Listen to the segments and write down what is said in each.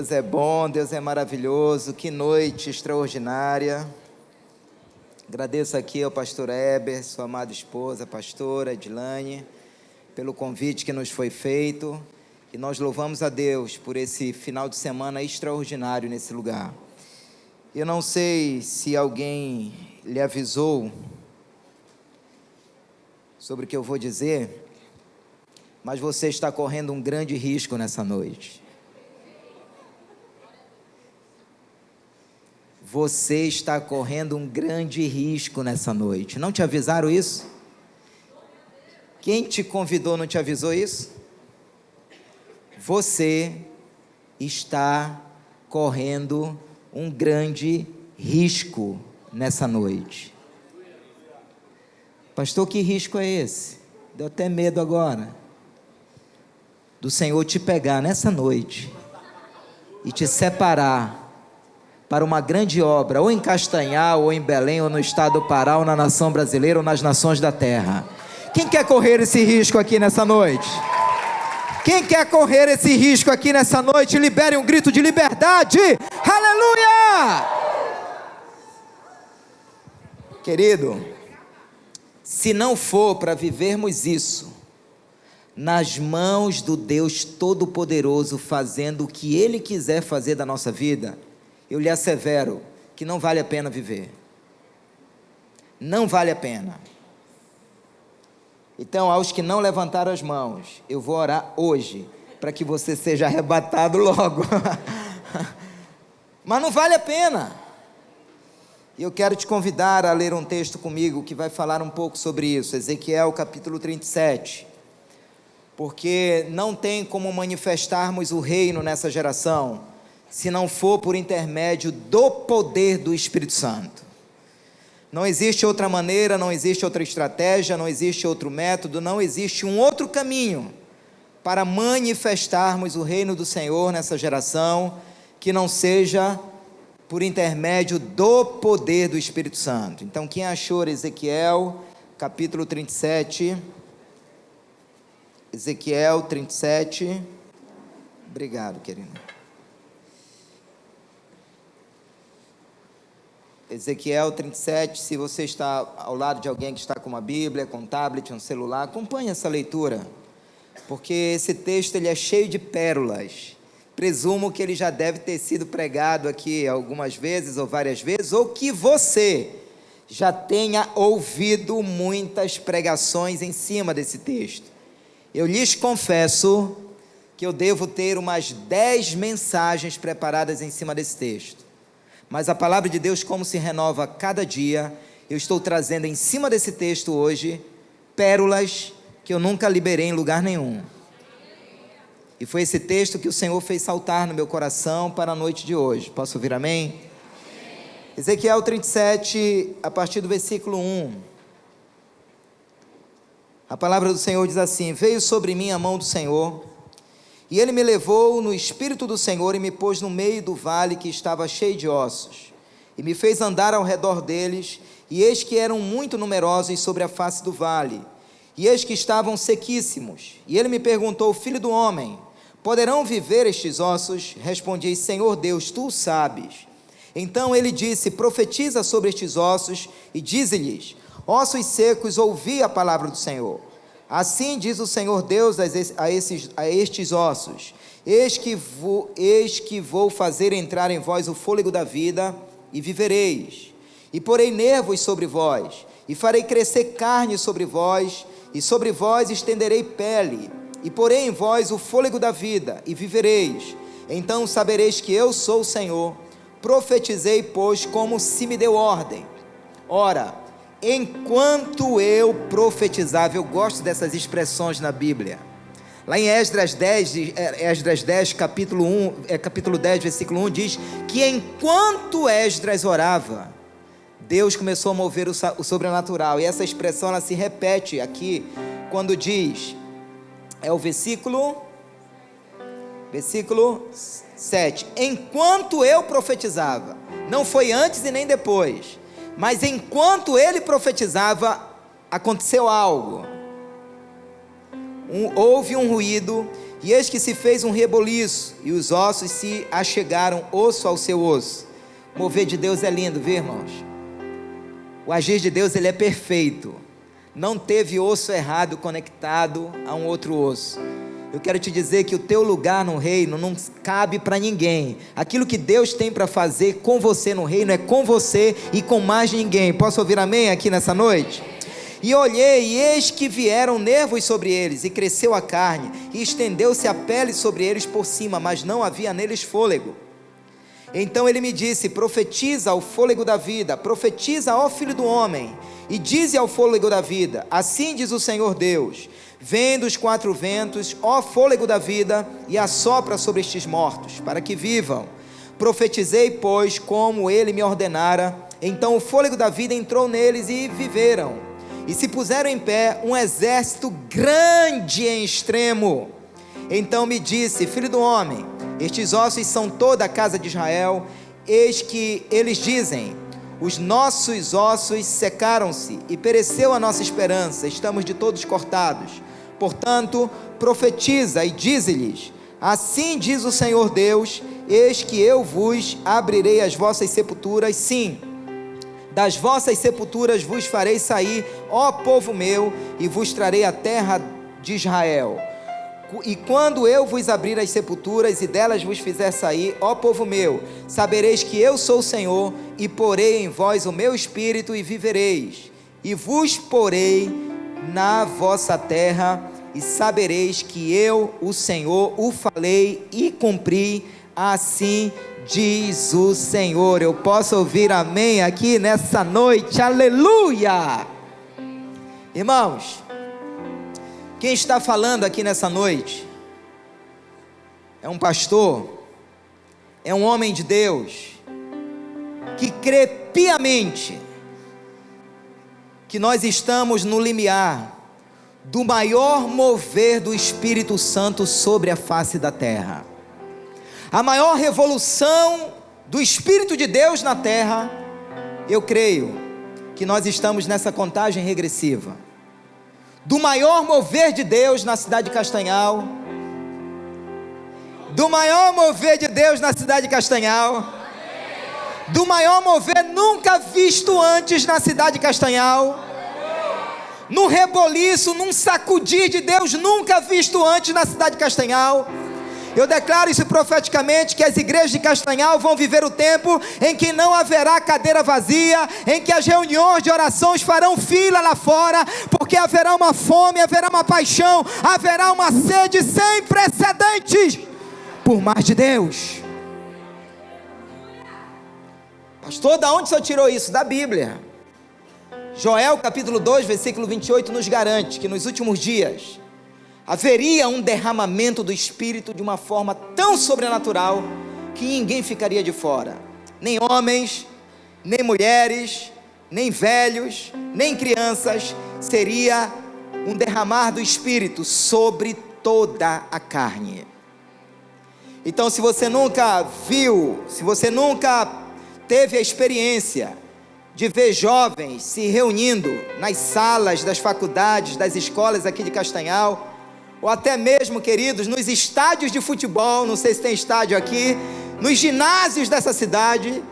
Deus é bom, Deus é maravilhoso, que noite extraordinária. Agradeço aqui ao pastor Heber, sua amada esposa, a pastora Edilane, pelo convite que nos foi feito, e nós louvamos a Deus por esse final de semana extraordinário nesse lugar. Eu não sei se alguém lhe avisou sobre o que eu vou dizer, mas você está correndo um grande risco nessa noite. Você está correndo um grande risco nessa noite. Não te avisaram isso? Quem te convidou não te avisou isso? Você está correndo um grande risco nessa noite. Pastor, que risco é esse? Deu até medo agora. Do Senhor te pegar nessa noite e te separar para uma grande obra, ou em Castanhal, ou em Belém, ou no estado do Pará, ou na nação brasileira, ou nas nações da terra. Quem quer correr esse risco aqui nessa noite? Quem quer correr esse risco aqui nessa noite? Libere um grito de liberdade. Aleluia! Querido, se não for para vivermos isso, nas mãos do Deus Todo-Poderoso, fazendo o que Ele quiser fazer da nossa vida, eu lhe assevero que não vale a pena viver. Não vale a pena. Então, aos que não levantaram as mãos, eu vou orar hoje, para que você seja arrebatado logo. Mas não vale a pena. E eu quero te convidar a ler um texto comigo, que vai falar um pouco sobre isso. Ezequiel capítulo 37. Porque não tem como manifestarmos o reino nessa geração, se não for por intermédio do poder do Espírito Santo. Não existe outra maneira, não existe outra estratégia, não existe outro método, não existe um outro caminho para manifestarmos o reino do Senhor nessa geração, que não seja por intermédio do poder do Espírito Santo. Então, quem achou Ezequiel, capítulo 37, Ezequiel 37, obrigado, querido. Ezequiel 37, se você está ao lado de alguém que está com uma Bíblia, com um tablet, um celular, acompanhe essa leitura, porque esse texto ele é cheio de pérolas. Presumo que ele já deve ter sido pregado aqui algumas vezes ou várias vezes, ou que você já tenha ouvido muitas pregações em cima desse texto. Eu lhes confesso que eu devo ter umas 10 mensagens preparadas em cima desse texto. Mas a palavra de Deus, como se renova a cada dia, eu estou trazendo em cima desse texto hoje, pérolas que eu nunca liberei em lugar nenhum. E foi esse texto que o Senhor fez saltar no meu coração para a noite de hoje. Posso ouvir amém? Ezequiel 37, a partir do versículo 1. A palavra do Senhor diz assim: veio sobre mim a mão do Senhor, e ele me levou no Espírito do Senhor e me pôs no meio do vale que estava cheio de ossos, e me fez andar ao redor deles, e eis que eram muito numerosos sobre a face do vale, e eis que estavam sequíssimos. E ele me perguntou: filho do homem, poderão viver estes ossos? Respondi: Senhor Deus, tu o sabes. Então ele disse: profetiza sobre estes ossos, e dize-lhes: ossos secos, ouvi a palavra do Senhor. Assim diz o Senhor Deus a estes ossos: eis que vou fazer entrar em vós o fôlego da vida, e vivereis. E porei nervos sobre vós, e farei crescer carne sobre vós, e sobre vós estenderei pele, e porei em vós o fôlego da vida, e vivereis. Então sabereis que eu sou o Senhor. Profetizei, pois, como se me deu ordem. Ora, enquanto eu profetizava, eu gosto dessas expressões na Bíblia, lá em Esdras 10, capítulo 10, versículo 1, diz que enquanto Esdras orava, Deus começou a mover o sobrenatural, e essa expressão ela se repete aqui, quando diz, é o versículo 7, enquanto eu profetizava, não foi antes e nem depois, mas enquanto ele profetizava, aconteceu algo. Houve um ruído, E eis que se fez um reboliço, e os ossos se achegaram osso ao seu osso. O mover de Deus é lindo, viu, irmãos? O agir de Deus, ele é perfeito. Não teve osso errado conectado a um outro osso. Eu quero te dizer que o teu lugar no reino não cabe para ninguém. Aquilo que Deus tem para fazer com você no reino é com você e com mais ninguém. Posso ouvir amém aqui nessa noite? E olhei, e eis que vieram nervos sobre eles, e cresceu a carne, e estendeu-se a pele sobre eles por cima, mas não havia neles fôlego. Então ele me disse: profetiza ao fôlego da vida, profetiza ao filho do homem, e dize ao fôlego da vida: assim diz o Senhor Deus, vem dos quatro ventos, ó fôlego da vida, e assopra sobre estes mortos, para que vivam. Profetizei, pois, como ele me ordenara. Então o fôlego da vida entrou neles, e viveram. E se puseram em pé um exército grande em extremo. Então me disse: filho do homem, estes ossos são toda a casa de Israel. Eis que eles dizem: os nossos ossos secaram-se, e pereceu a nossa esperança, estamos de todos cortados. Portanto, profetiza e dize-lhes: assim diz o Senhor Deus, eis que eu vos abrirei as vossas sepulturas, sim, das vossas sepulturas vos farei sair, ó povo meu, e vos trarei a terra de Israel. E quando eu vos abrir as sepulturas e delas vos fizer sair, ó povo meu, sabereis que eu sou o Senhor, e porei em vós o meu espírito e vivereis, e vos porei na vossa terra, e sabereis que eu, o Senhor, o falei e cumpri, assim diz o Senhor. Eu posso ouvir amém aqui nessa noite? Aleluia! Irmãos, quem está falando aqui nessa noite é um pastor, é um homem de Deus, que crê piamente que nós estamos no limiar do maior mover do Espírito Santo sobre a face da terra. A maior revolução do Espírito de Deus na terra. Eu creio que nós estamos nessa contagem regressiva do maior mover de Deus na cidade de Castanhal, do maior mover de Deus na cidade de Castanhal, do maior mover nunca visto antes na cidade de Castanhal, num reboliço, num sacudir de Deus nunca visto antes na cidade de Castanhal. Eu declaro isso profeticamente, que as igrejas de Castanhal vão viver o tempo em que não haverá cadeira vazia, em que as reuniões de orações farão fila lá fora, porque haverá uma fome, haverá uma paixão, haverá uma sede sem precedentes por mais de Deus. Pastor, da onde o senhor tirou isso? Da Bíblia. Joel capítulo 2, versículo 28 nos garante que nos últimos dias haveria um derramamento do Espírito de uma forma tão sobrenatural que ninguém ficaria de fora, nem homens, nem mulheres, nem velhos, nem crianças. Seria um derramar do Espírito sobre toda a carne. Então, se você nunca viu, se você nunca teve a experiência de ver jovens se reunindo nas salas das faculdades, das escolas aqui de Castanhal, ou até mesmo, queridos, nos estádios de futebol, não sei se tem estádio aqui, nos ginásios dessa cidade,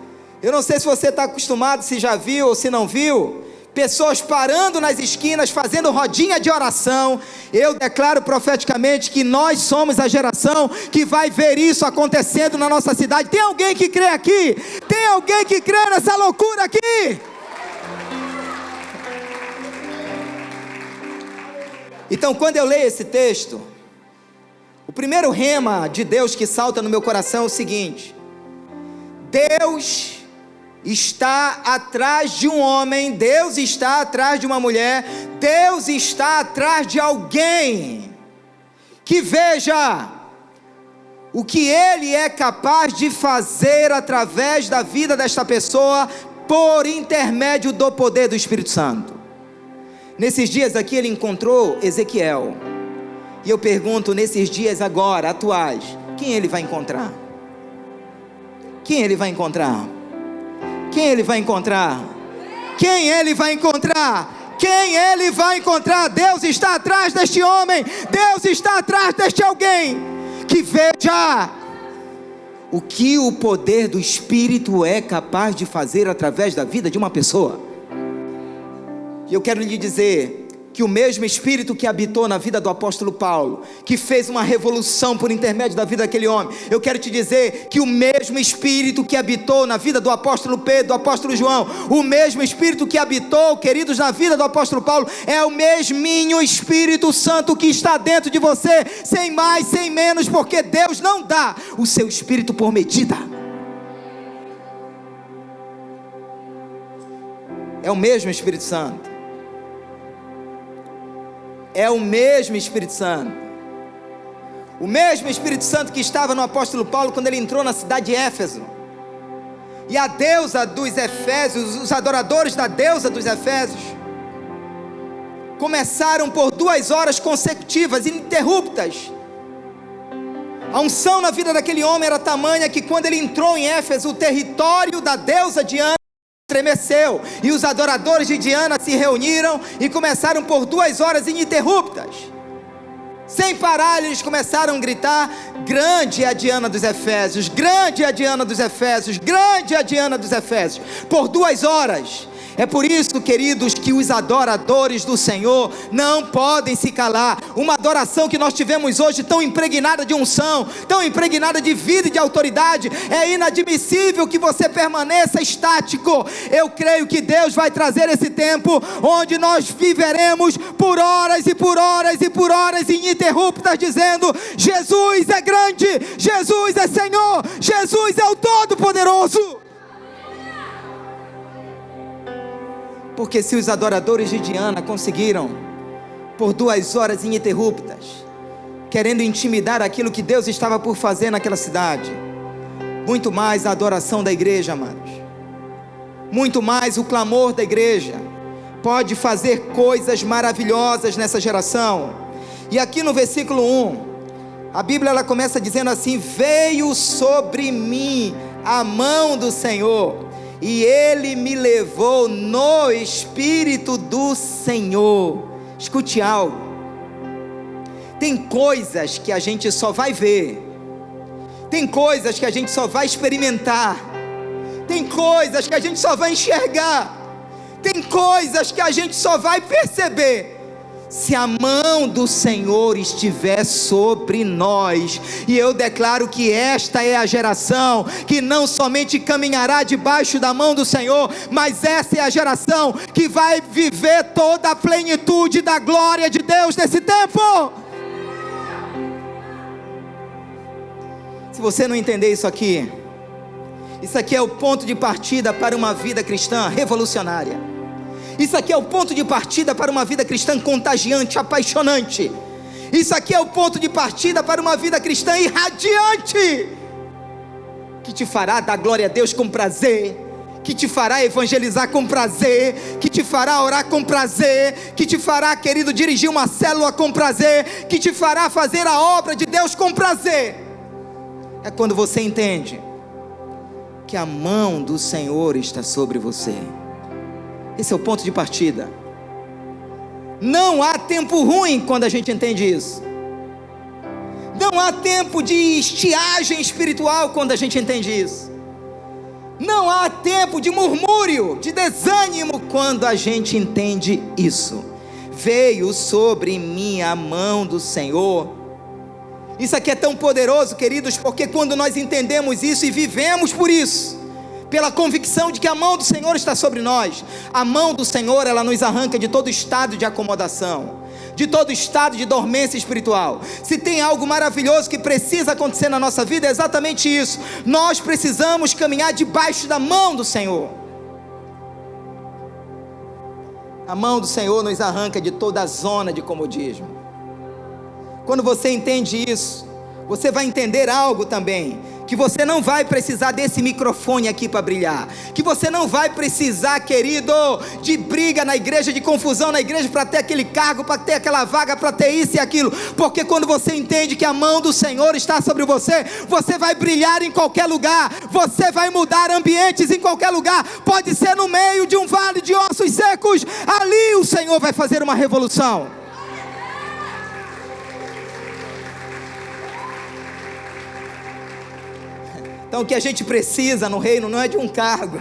eu não sei se você está acostumado, se já viu ou se não viu, pessoas parando nas esquinas, fazendo rodinha de oração. Eu declaro profeticamente que nós somos a geração que vai ver isso acontecendo na nossa cidade. Tem alguém que crê aqui? Tem alguém que crê nessa loucura aqui? Então, quando eu leio esse texto, o primeiro rema de Deus que salta no meu coração é o seguinte: Deus está atrás de um homem, Deus está atrás de uma mulher, Deus está atrás de alguém que veja o que Ele é capaz de fazer através da vida desta pessoa, por intermédio do poder do Espírito Santo. Nesses dias aqui ele encontrou Ezequiel, e eu pergunto, nesses dias agora, atuais, quem ele vai encontrar? Quem ele vai encontrar? Quem ele vai encontrar? Quem ele vai encontrar? quem ele vai encontrar? Deus está atrás deste homem, Deus está atrás deste alguém, que veja o que o poder do Espírito é capaz de fazer através da vida de uma pessoa. E eu quero lhe dizer que o mesmo Espírito que habitou na vida do apóstolo Paulo, que fez uma revolução por intermédio da vida daquele homem, eu quero te dizer que o mesmo Espírito que habitou na vida do apóstolo Pedro, do apóstolo João, o mesmo Espírito que habitou, queridos, na vida do apóstolo Paulo, é o mesminho Espírito Santo que está dentro de você, sem mais, sem menos, porque Deus não dá o seu Espírito por medida. É o mesmo Espírito Santo. É o mesmo Espírito Santo. O mesmo Espírito Santo que estava no apóstolo Paulo quando ele entrou na cidade de Éfeso. E a deusa dos Efésios, os adoradores da deusa dos Efésios, começaram por 2 horas consecutivas, ininterruptas. A unção na vida daquele homem era tamanha que quando ele entrou em Éfeso, o território da deusa Diana estremeceu, e os adoradores de Diana se reuniram e começaram por 2 horas ininterruptas, sem parar. Eles começaram a gritar: grande é a Diana dos Efésios, grande é a Diana dos Efésios, grande é a Diana dos Efésios, por 2 horas. É por isso, queridos, que os adoradores do Senhor não podem se calar. Uma adoração que nós tivemos hoje, tão impregnada de unção, tão impregnada de vida e de autoridade, é inadmissível que você permaneça estático. Eu creio que Deus vai trazer esse tempo onde nós viveremos por horas e por horas e por horas ininterruptas, dizendo: Jesus é grande, Jesus é Senhor, Jesus é o Todo-Poderoso. Porque se os adoradores de Diana conseguiram, por 2 horas ininterruptas, querendo intimidar aquilo que Deus estava por fazer naquela cidade, muito mais a adoração da igreja, amados, muito mais o clamor da igreja, pode fazer coisas maravilhosas nessa geração. E aqui no versículo 1, a Bíblia ela começa dizendo assim: veio sobre mim a mão do Senhor, e Ele me levou no Espírito do Senhor. Escute algo: tem coisas que a gente só vai ver, tem coisas que a gente só vai experimentar, tem coisas que a gente só vai enxergar, tem coisas que a gente só vai perceber se a mão do Senhor estiver sobre nós. E eu declaro que esta é a geração que não somente caminhará debaixo da mão do Senhor, mas essa é a geração que vai viver toda a plenitude da glória de Deus nesse tempo. Se você não entender isso aqui é o ponto de partida para uma vida cristã revolucionária. Isso aqui é o ponto de partida para uma vida cristã contagiante, apaixonante. Isso aqui é o ponto de partida para uma vida cristã irradiante, que te fará dar glória a Deus com prazer, que te fará evangelizar com prazer, que te fará orar com prazer, que te fará, querido, dirigir uma célula com prazer, que te fará fazer a obra de Deus com prazer. É quando você entende que a mão do Senhor está sobre você. Esse é o ponto de partida. Não há tempo ruim quando a gente entende isso. Não há tempo de estiagem espiritual quando a gente entende isso. Não há tempo de murmúrio, de desânimo quando a gente entende isso. Veio sobre mim a mão do Senhor. Isso aqui é tão poderoso, queridos, porque quando nós entendemos isso e vivemos por isso, pela convicção de que a mão do Senhor está sobre nós, a mão do Senhor, ela nos arranca de todo estado de acomodação, de todo estado de dormência espiritual. Se tem algo maravilhoso que precisa acontecer na nossa vida, é exatamente isso. Nós precisamos caminhar debaixo da mão do Senhor. A mão do Senhor nos arranca de toda a zona de comodismo. Quando você entende isso, você vai entender algo também, que você não vai precisar desse microfone aqui para brilhar, que você não vai precisar, querido, de briga na igreja, de confusão na igreja para ter aquele cargo, para ter aquela vaga, para ter isso e aquilo, porque quando você entende que a mão do Senhor está sobre você, você vai brilhar em qualquer lugar, você vai mudar ambientes em qualquer lugar, pode ser no meio de um vale de ossos secos, ali o Senhor vai fazer uma revolução. Então o que a gente precisa no reino não é de um cargo,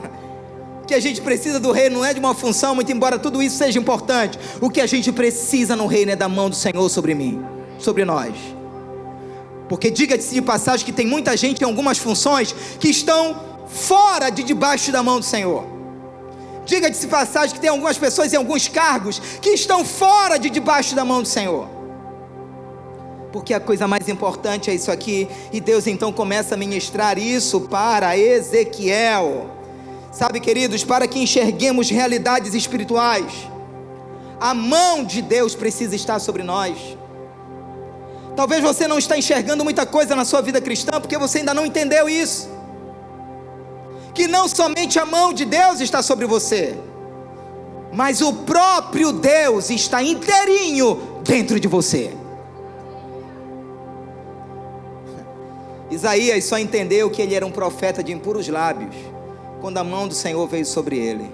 o que a gente precisa do reino não é de uma função, muito embora tudo isso seja importante. O que a gente precisa no reino é da mão do Senhor sobre mim, sobre nós. Porque diga-se de passagem que tem muita gente em algumas funções que estão fora de debaixo da mão do Senhor. Diga-se de passagem que tem algumas pessoas em alguns cargos que estão fora de debaixo da mão do Senhor. Porque a coisa mais importante é isso aqui. E Deus então começa a ministrar isso para Ezequiel. Sabe, queridos, para que enxerguemos realidades espirituais, a mão de Deus precisa estar sobre nós. Talvez você não está enxergando muita coisa na sua vida cristã, porque você ainda não entendeu isso, que não somente a mão de Deus está sobre você, mas o próprio Deus está inteirinho dentro de você. Isaías só entendeu que ele era um profeta de impuros lábios quando a mão do Senhor veio sobre ele.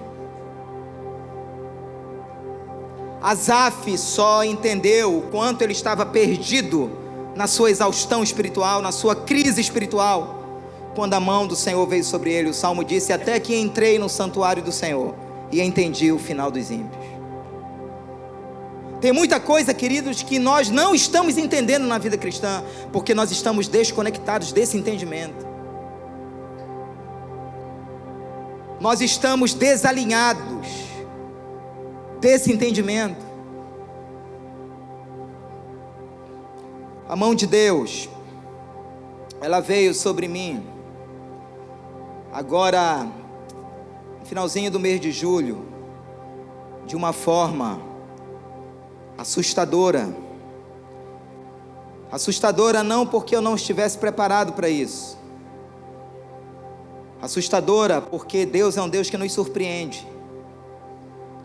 Asaf só entendeu o quanto ele estava perdido na sua exaustão espiritual, na sua crise espiritual, quando a mão do Senhor veio sobre ele. O Salmo disse: até que entrei no santuário do Senhor e entendi o final dos ímpios. Tem muita coisa, queridos, que nós não estamos entendendo na vida cristã, porque nós estamos desconectados desse entendimento. Nós estamos desalinhados desse entendimento. A mão de Deus, ela veio sobre mim, agora, no finalzinho do mês de julho, de uma forma assustadora. Assustadora não porque eu não estivesse preparado para isso. Assustadora porque Deus é um Deus que nos surpreende.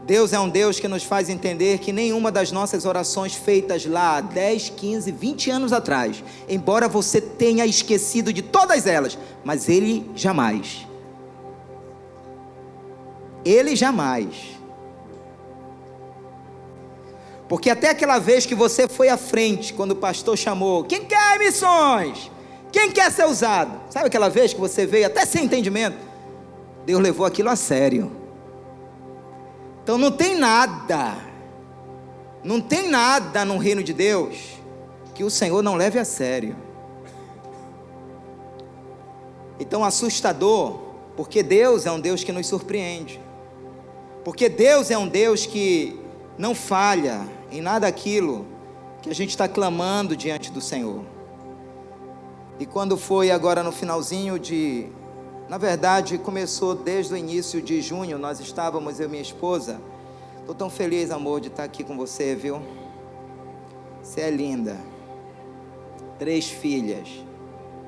Deus é um Deus que nos faz entender que nenhuma das nossas orações feitas lá 10, 15, 20 anos atrás, embora você tenha esquecido de todas elas, mas Ele jamais. Porque até aquela vez que você foi à frente, quando o pastor chamou: quem quer missões? Quem quer ser usado? Sabe aquela vez que você veio até sem entendimento? Deus levou aquilo a sério. Então não tem nada no reino de Deus que o Senhor não leve a sério. Então assustador, porque Deus é um Deus que nos surpreende, porque Deus é um Deus que não falha em nada aquilo que a gente está clamando diante do Senhor. E quando foi agora no finalzinho na verdade começou desde o início de junho, nós estávamos, eu e minha esposa. Estou tão feliz, amor, de estar aqui com você, viu? Você é linda. 3 filhas.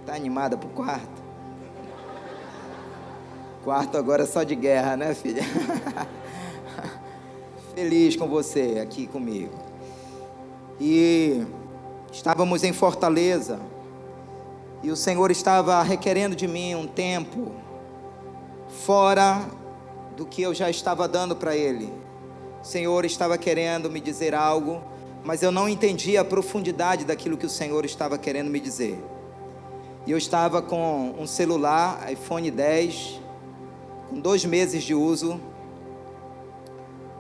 Está animada para o quarto? Quarto agora é só de guerra, né, filha? Feliz com você aqui comigo. E estávamos em Fortaleza, e o Senhor estava requerendo de mim um tempo fora do que eu já estava dando para Ele. O Senhor estava querendo me dizer algo, mas eu não entendia a profundidade daquilo que o Senhor estava querendo me dizer. E eu estava com um celular, iPhone 10, com 2 meses de uso,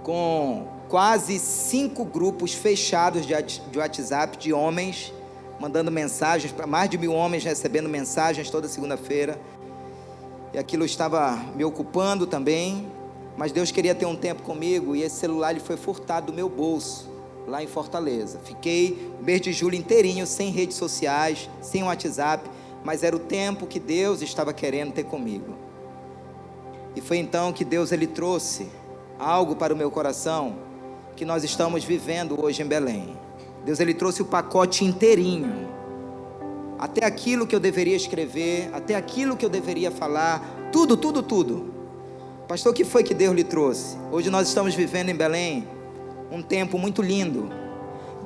com quase 5 grupos fechados de WhatsApp de homens, mandando mensagens para mais de 1000 homens, recebendo mensagens toda segunda-feira. E aquilo estava me ocupando também, mas Deus queria ter um tempo comigo, e esse celular ele foi furtado do meu bolso, lá em Fortaleza. Fiquei o mês de julho inteirinho sem redes sociais, sem WhatsApp, mas era o tempo que Deus estava querendo ter comigo. E foi então que Deus ele trouxe algo para o meu coração, que nós estamos vivendo hoje em Belém. Deus ele trouxe o pacote inteirinho, até aquilo que eu deveria escrever, até aquilo que eu deveria falar, tudo. Pastor, o que foi que Deus lhe trouxe? Hoje nós estamos vivendo em Belém um tempo muito lindo.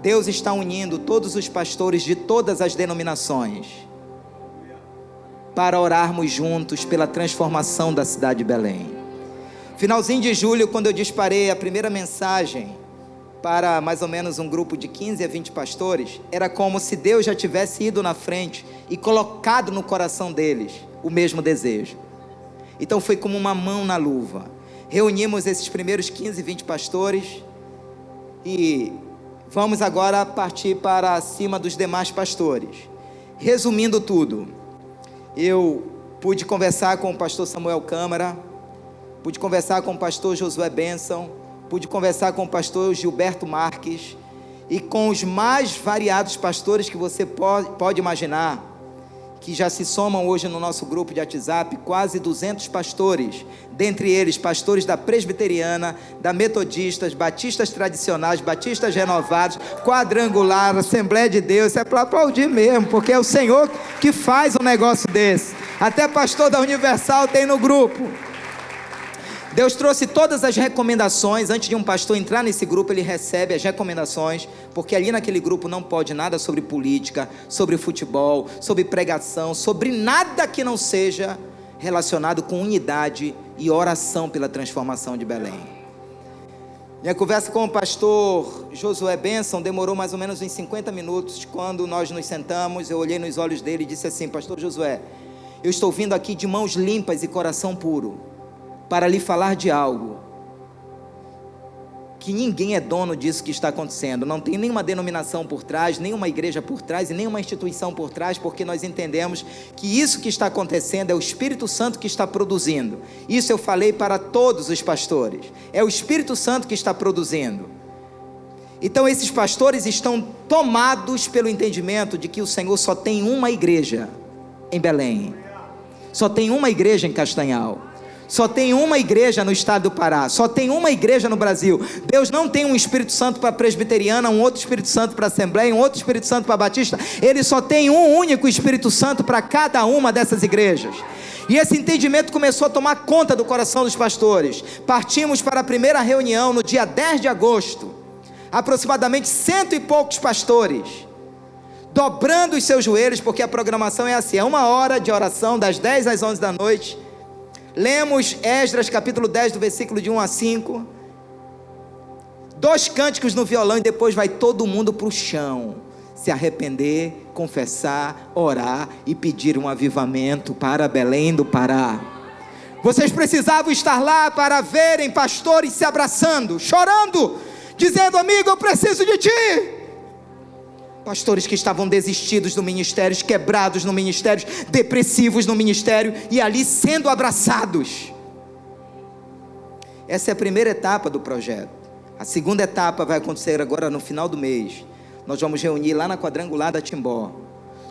Deus está unindo todos os pastores de todas as denominações para orarmos juntos pela transformação da cidade de Belém. Finalzinho de julho, quando eu disparei a primeira mensagem para mais ou menos um grupo de 15 a 20 pastores, era como se Deus já tivesse ido na frente e colocado no coração deles o mesmo desejo. Então foi como uma mão na luva. Reunimos esses primeiros 15, 20 pastores e vamos agora partir para cima dos demais pastores. Resumindo tudo, eu pude conversar com o pastor Samuel Câmara, pude conversar com o pastor Josué Benson, pude conversar com o pastor Gilberto Marques e com os mais variados pastores que você pode imaginar, que já se somam hoje no nosso grupo de WhatsApp, quase 200 pastores, dentre eles pastores da presbiteriana, da metodistas, batistas tradicionais, batistas renovados, quadrangular, Assembleia de Deus. É para aplaudir mesmo, porque é o Senhor que faz um negócio desse. Até pastor da Universal tem no grupo. Deus trouxe todas as recomendações. Antes de um pastor entrar nesse grupo, ele recebe as recomendações, porque ali naquele grupo não pode nada sobre política, sobre futebol, sobre pregação, sobre nada que não seja relacionado com unidade e oração pela transformação de Belém. Minha conversa com o pastor Josué Benson demorou mais ou menos uns 50 minutos. Quando nós nos sentamos, eu olhei nos olhos dele e disse assim: pastor Josué, eu estou vindo aqui de mãos limpas e coração puro para lhe falar de algo que ninguém é dono disso que está acontecendo. Não tem nenhuma denominação por trás, nenhuma igreja por trás e nenhuma instituição por trás, porque nós entendemos que isso que está acontecendo é o Espírito Santo que está produzindo. Isso eu falei para todos os pastores, é o Espírito Santo que está produzindo. Então esses pastores estão tomados pelo entendimento de que o Senhor só tem uma igreja em Belém, só tem uma igreja em Castanhal, só tem uma igreja no estado do Pará, só tem uma igreja no Brasil. Deus não tem um Espírito Santo para presbiteriana, um outro Espírito Santo para Assembleia, um outro Espírito Santo para Batista. Ele só tem um único Espírito Santo para cada uma dessas igrejas. E esse entendimento começou a tomar conta do coração dos pastores. Partimos para a primeira reunião no dia 10 de agosto, aproximadamente 100 e poucos pastores, dobrando os seus joelhos, porque a programação é assim, é 1 hora de oração, das 10 às 11 da noite. Lemos Esdras capítulo 10 do versículo de 1 a 5, 2 cânticos no violão, e depois vai todo mundo para o chão, se arrepender, confessar, orar e pedir um avivamento para Belém do Pará. Vocês precisavam estar lá para verem pastores se abraçando, chorando, dizendo: amigo, eu preciso de ti. Pastores que estavam desistidos do ministério, quebrados no ministério, depressivos no ministério, e ali sendo abraçados. Essa é a primeira etapa do projeto. A segunda etapa vai acontecer agora no final do mês. Nós vamos reunir lá na quadrangular da Timbó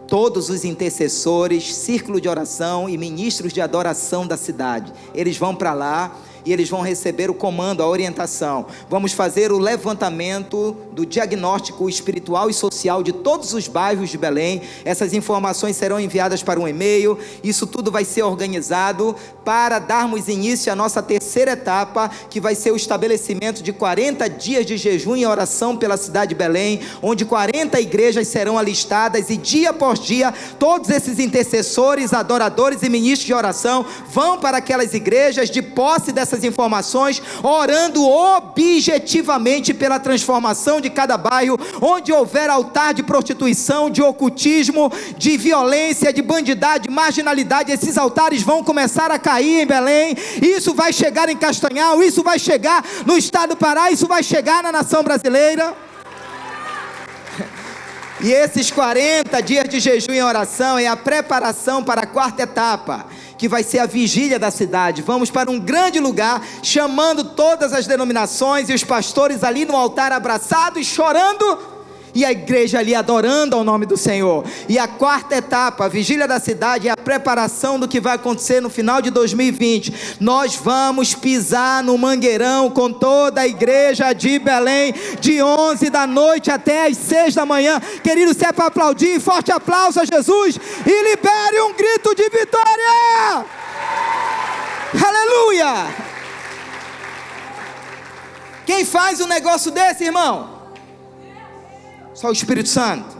todos os intercessores, círculo de oração e ministros de adoração da cidade. Eles vão para lá e eles vão receber o comando, a orientação. Vamos fazer o levantamento do diagnóstico espiritual e social de todos os bairros de Belém. Essas informações serão enviadas para um e-mail. Isso tudo vai ser organizado para darmos início à nossa terceira etapa, que vai ser o estabelecimento de 40 dias de jejum e oração pela cidade de Belém, onde 40 igrejas serão alistadas, e dia após dia, todos esses intercessores, adoradores e ministros de oração vão para aquelas igrejas de posse dessas informações, orando objetivamente pela transformação de cada bairro. Onde houver altar de prostituição, de ocultismo, de violência, de bandidade, de marginalidade, esses altares vão começar a cair em Belém. Isso vai chegar em Castanhal, isso vai chegar no estado do Pará, isso vai chegar na nação brasileira. E esses 40 dias de jejum e oração é a preparação para a quarta etapa, que vai ser a vigília da cidade. Vamos para um grande lugar, chamando todas as denominações e os pastores ali no altar, abraçados, chorando e a igreja ali adorando ao nome do Senhor. E a quarta etapa, a vigília da cidade, é a preparação do que vai acontecer no final de 2020. Nós vamos pisar no Mangueirão com toda a igreja de Belém, de 11 da noite até as 6 da manhã. Querido, se é para aplaudir, forte aplauso a Jesus e libere um grito de vitória. Aleluia! Quem faz um negócio desse, irmão? Só o Espírito Santo.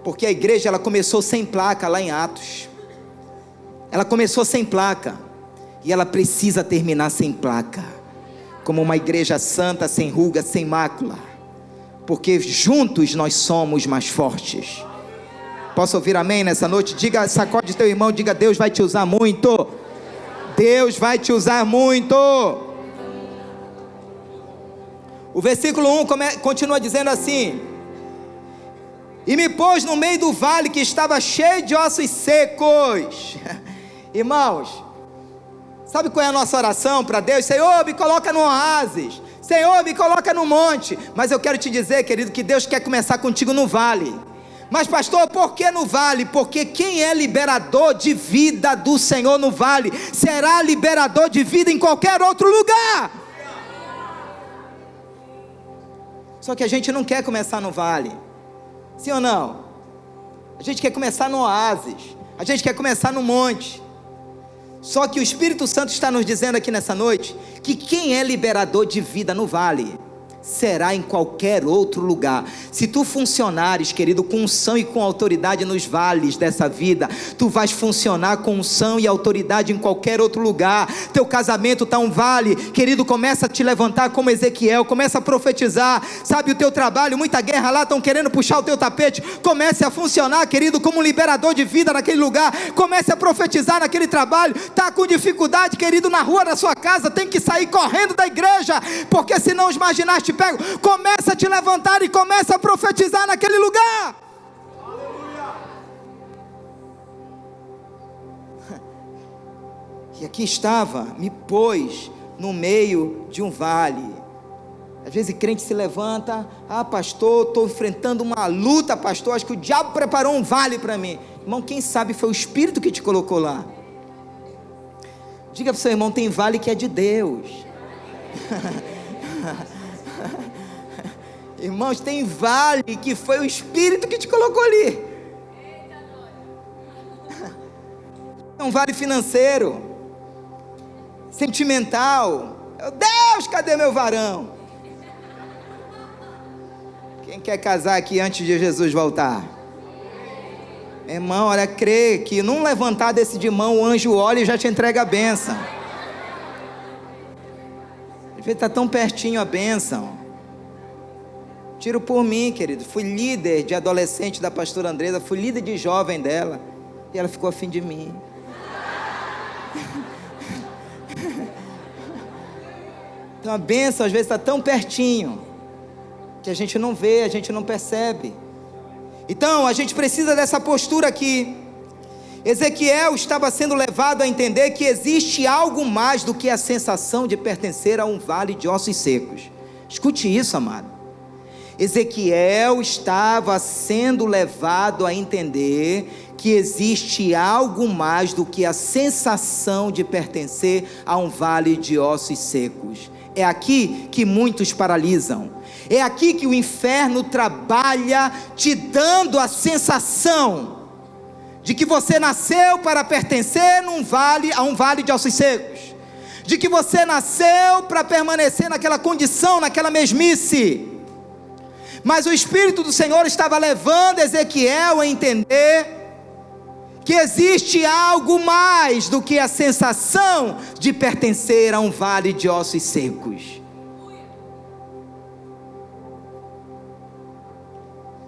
Porque a igreja, ela começou sem placa lá em Atos. Ela começou sem placa, e ela precisa terminar sem placa, como uma igreja santa, sem ruga, sem mácula, porque juntos nós somos mais fortes. Posso ouvir amém nessa noite? Diga, sacode teu irmão, diga: Deus vai te usar muito. Deus vai te usar muito. O versículo 1 continua dizendo assim: e me pôs no meio do vale que estava cheio de ossos secos. Irmãos, sabe qual é a nossa oração para Deus? Senhor, me coloca no oásis. Senhor, me coloca no monte. Mas eu quero te dizer, querido, que Deus quer começar contigo no vale. Mas pastor, por que no vale? Porque quem é liberador de vida do Senhor no vale, será liberador de vida em qualquer outro lugar. Só que a gente não quer começar no vale, sim ou não? A gente quer começar no oásis, a gente quer começar no monte. Só que o Espírito Santo está nos dizendo aqui nessa noite, que quem é liberador de vida no vale, será em qualquer outro lugar. Se tu funcionares, querido, com unção e com autoridade nos vales dessa vida, tu vais funcionar com unção e autoridade em qualquer outro lugar. Teu casamento está um vale, querido, começa a te levantar como Ezequiel, começa a profetizar. Sabe, o teu trabalho, muita guerra lá, estão querendo puxar o teu tapete, comece a funcionar, querido, como um liberador de vida naquele lugar. Comece a profetizar naquele trabalho. Está com dificuldade, querido, na rua da sua casa, tem que sair correndo da igreja, porque senão os marginais te pegam. Começa a te levantar e começa a profetizar naquele lugar. Aleluia. E aqui estava, me pôs no meio de um vale. Às vezes crente se levanta: ah, pastor, estou enfrentando uma luta, pastor, acho que o diabo preparou um vale para mim. Irmão, quem sabe foi o Espírito que te colocou lá. Diga para o seu irmão: tem vale que é de Deus. Irmãos, tem vale que foi o Espírito que te colocou ali. É um vale financeiro, sentimental. Meu Deus, cadê meu varão? Quem quer casar aqui antes de Jesus voltar? Meu irmão, olha, crê que num levantar desse de mão, o anjo olha e já te entrega a bênção. Às vezes está tão pertinho a bênção. Tiro por mim, querido. Fui líder de adolescente da pastora Andresa, fui líder de jovem dela, e ela ficou afim de mim. Então a bênção às vezes está tão pertinho, que a gente não vê, a gente não percebe. Então a gente precisa dessa postura aqui. Ezequiel estava sendo levado a entender que existe algo mais do que a sensação de pertencer a um vale de ossos secos. Escute isso, amado. Ezequiel estava sendo levado a entender que existe algo mais do que a sensação de pertencer a um vale de ossos secos. É aqui que muitos paralisam. É aqui que o inferno trabalha, te dando a sensação de que você nasceu para pertencer a um vale de ossos secos, de que você nasceu para permanecer naquela condição, naquela mesmice. Mas o Espírito do Senhor estava levando Ezequiel a entender que existe algo mais do que a sensação de pertencer a um vale de ossos secos.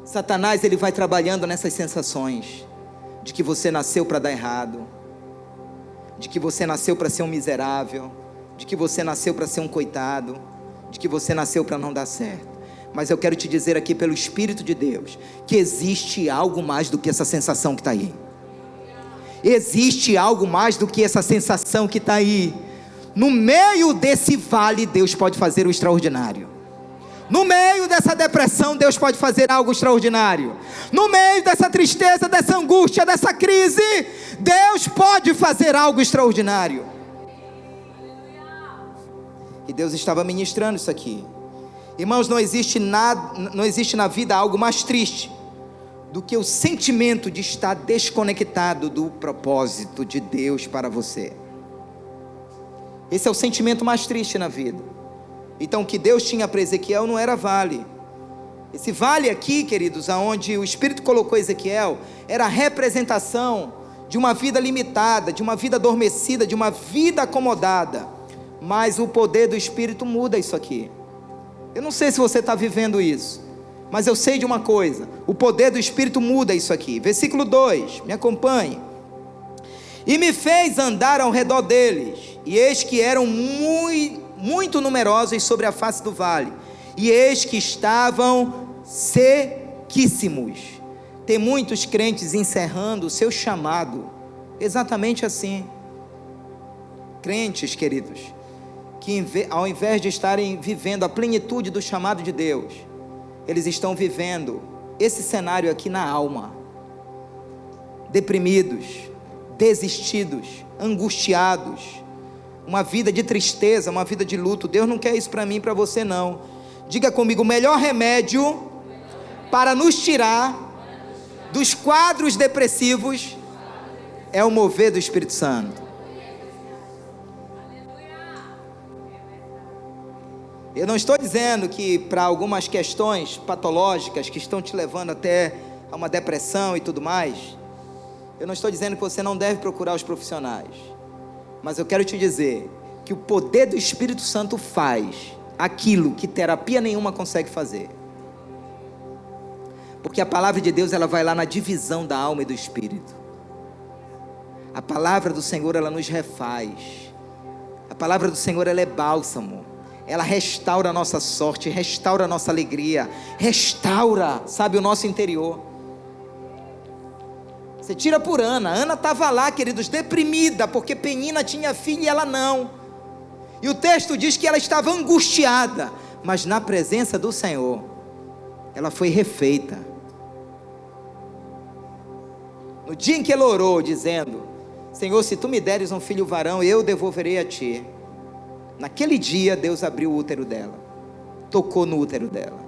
Satanás, ele vai trabalhando nessas sensações de que você nasceu para dar errado, de que você nasceu para ser um miserável, de que você nasceu para ser um coitado, de que você nasceu para não dar certo. Mas eu quero te dizer aqui pelo Espírito de Deus, que existe algo mais do que essa sensação que está aí. Existe algo mais do que essa sensação que está aí. No meio desse vale, Deus pode fazer o extraordinário. No meio dessa depressão, Deus pode fazer algo extraordinário. No meio dessa tristeza, dessa angústia, dessa crise, Deus pode fazer algo extraordinário. E Deus estava ministrando isso aqui. Irmãos, não existe na vida algo mais triste do que o sentimento de estar desconectado do propósito de Deus para você. Esse é o sentimento mais triste na vida. Então, o que Deus tinha para Ezequiel não era vale. Esse vale aqui, queridos, aonde o Espírito colocou Ezequiel, era a representação de uma vida limitada, de uma vida adormecida, de uma vida acomodada. Mas o poder do Espírito muda isso aqui. Eu não sei se você está vivendo isso, mas eu sei de uma coisa: o poder do Espírito muda isso aqui. Versículo 2, me acompanhe. E me fez andar ao redor deles, e eis que eram muito numerosos sobre a face do vale, e eis que estavam sequíssimos. Tem muitos crentes encerrando o seu chamado, exatamente assim. Crentes, queridos, que ao invés de estarem vivendo a plenitude do chamado de Deus, eles estão vivendo esse cenário aqui na alma, deprimidos, desistidos, angustiados, uma vida de tristeza, uma vida de luto. Deus não quer isso para mim e para você não. Diga comigo: o melhor remédio para nos tirar dos quadros depressivos é o mover do Espírito Santo. Eu não estou dizendo que para algumas questões patológicas que estão te levando até a uma depressão e tudo mais, eu não estou dizendo que você não deve procurar os profissionais, mas eu quero te dizer que o poder do Espírito Santo faz aquilo que terapia nenhuma consegue fazer, porque a palavra de Deus, ela vai lá na divisão da alma e do espírito. A palavra do Senhor, ela nos refaz. A palavra do Senhor, ela é bálsamo. Ela restaura a nossa sorte, restaura a nossa alegria, restaura, sabe, o nosso interior. Você tira por Ana. Ana estava lá, queridos, deprimida, porque Penina tinha filho e ela não. E o texto diz que ela estava angustiada, mas na presença do Senhor, ela foi refeita. No dia em que ela orou, dizendo: Senhor, se tu me deres um filho varão, eu devolverei a ti. Naquele dia, Deus abriu o útero dela, tocou no útero dela.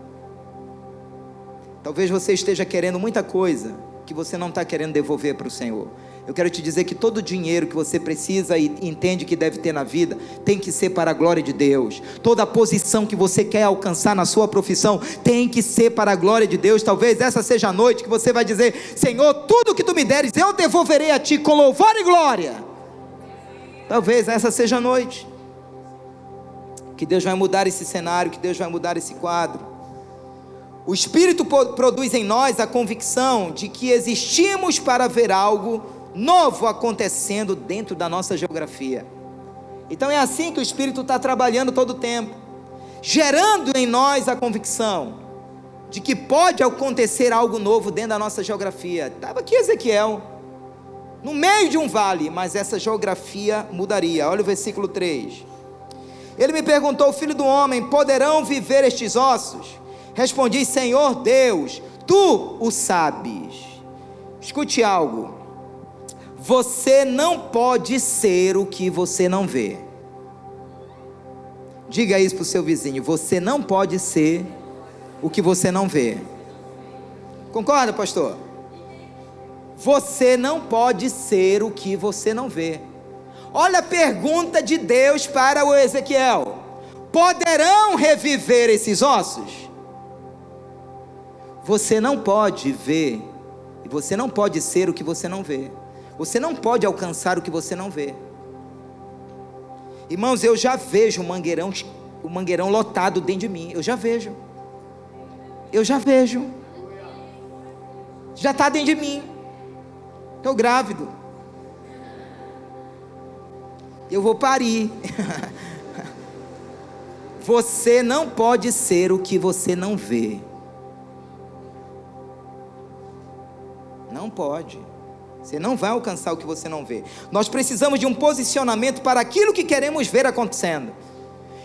Talvez você esteja querendo muita coisa que você não está querendo devolver para o Senhor. Eu quero te dizer que todo o dinheiro que você precisa e entende que deve ter na vida, tem que ser para a glória de Deus. Toda a posição que você quer alcançar na sua profissão, tem que ser para a glória de Deus. Talvez essa seja a noite que você vai dizer: Senhor, tudo que tu me deres, eu devolverei a ti com louvor e glória. Talvez essa seja a noite que Deus vai mudar esse cenário, que Deus vai mudar esse quadro. O Espírito produz em nós a convicção de que existimos para ver algo novo acontecendo dentro da nossa geografia. Então é assim que o Espírito está trabalhando todo o tempo, gerando em nós a convicção de que pode acontecer algo novo dentro da nossa geografia. Estava aqui Ezequiel, no meio de um vale, mas essa geografia mudaria. Olha o versículo 3. Ele me perguntou: filho do homem, poderão viver estes ossos? Respondi: Senhor Deus, tu o sabes. Escute algo: você não pode ser o que você não vê. Diga isso para o seu vizinho: você não pode ser o que você não vê. Concorda, pastor? Você não pode ser o que você não vê. Olha a pergunta de Deus para o Ezequiel: poderão reviver esses ossos? Você não pode ver, e você não pode ser o que você não vê. Você não pode alcançar o que você não vê. Irmãos, eu já vejo o mangueirão lotado dentro de mim. Eu já vejo. Já está dentro de mim. Estou grávido. Eu vou parir. Você não pode ser o que você não vê. Não pode. Você não vai alcançar o que você não vê. Nós precisamos de um posicionamento para aquilo que queremos ver acontecendo.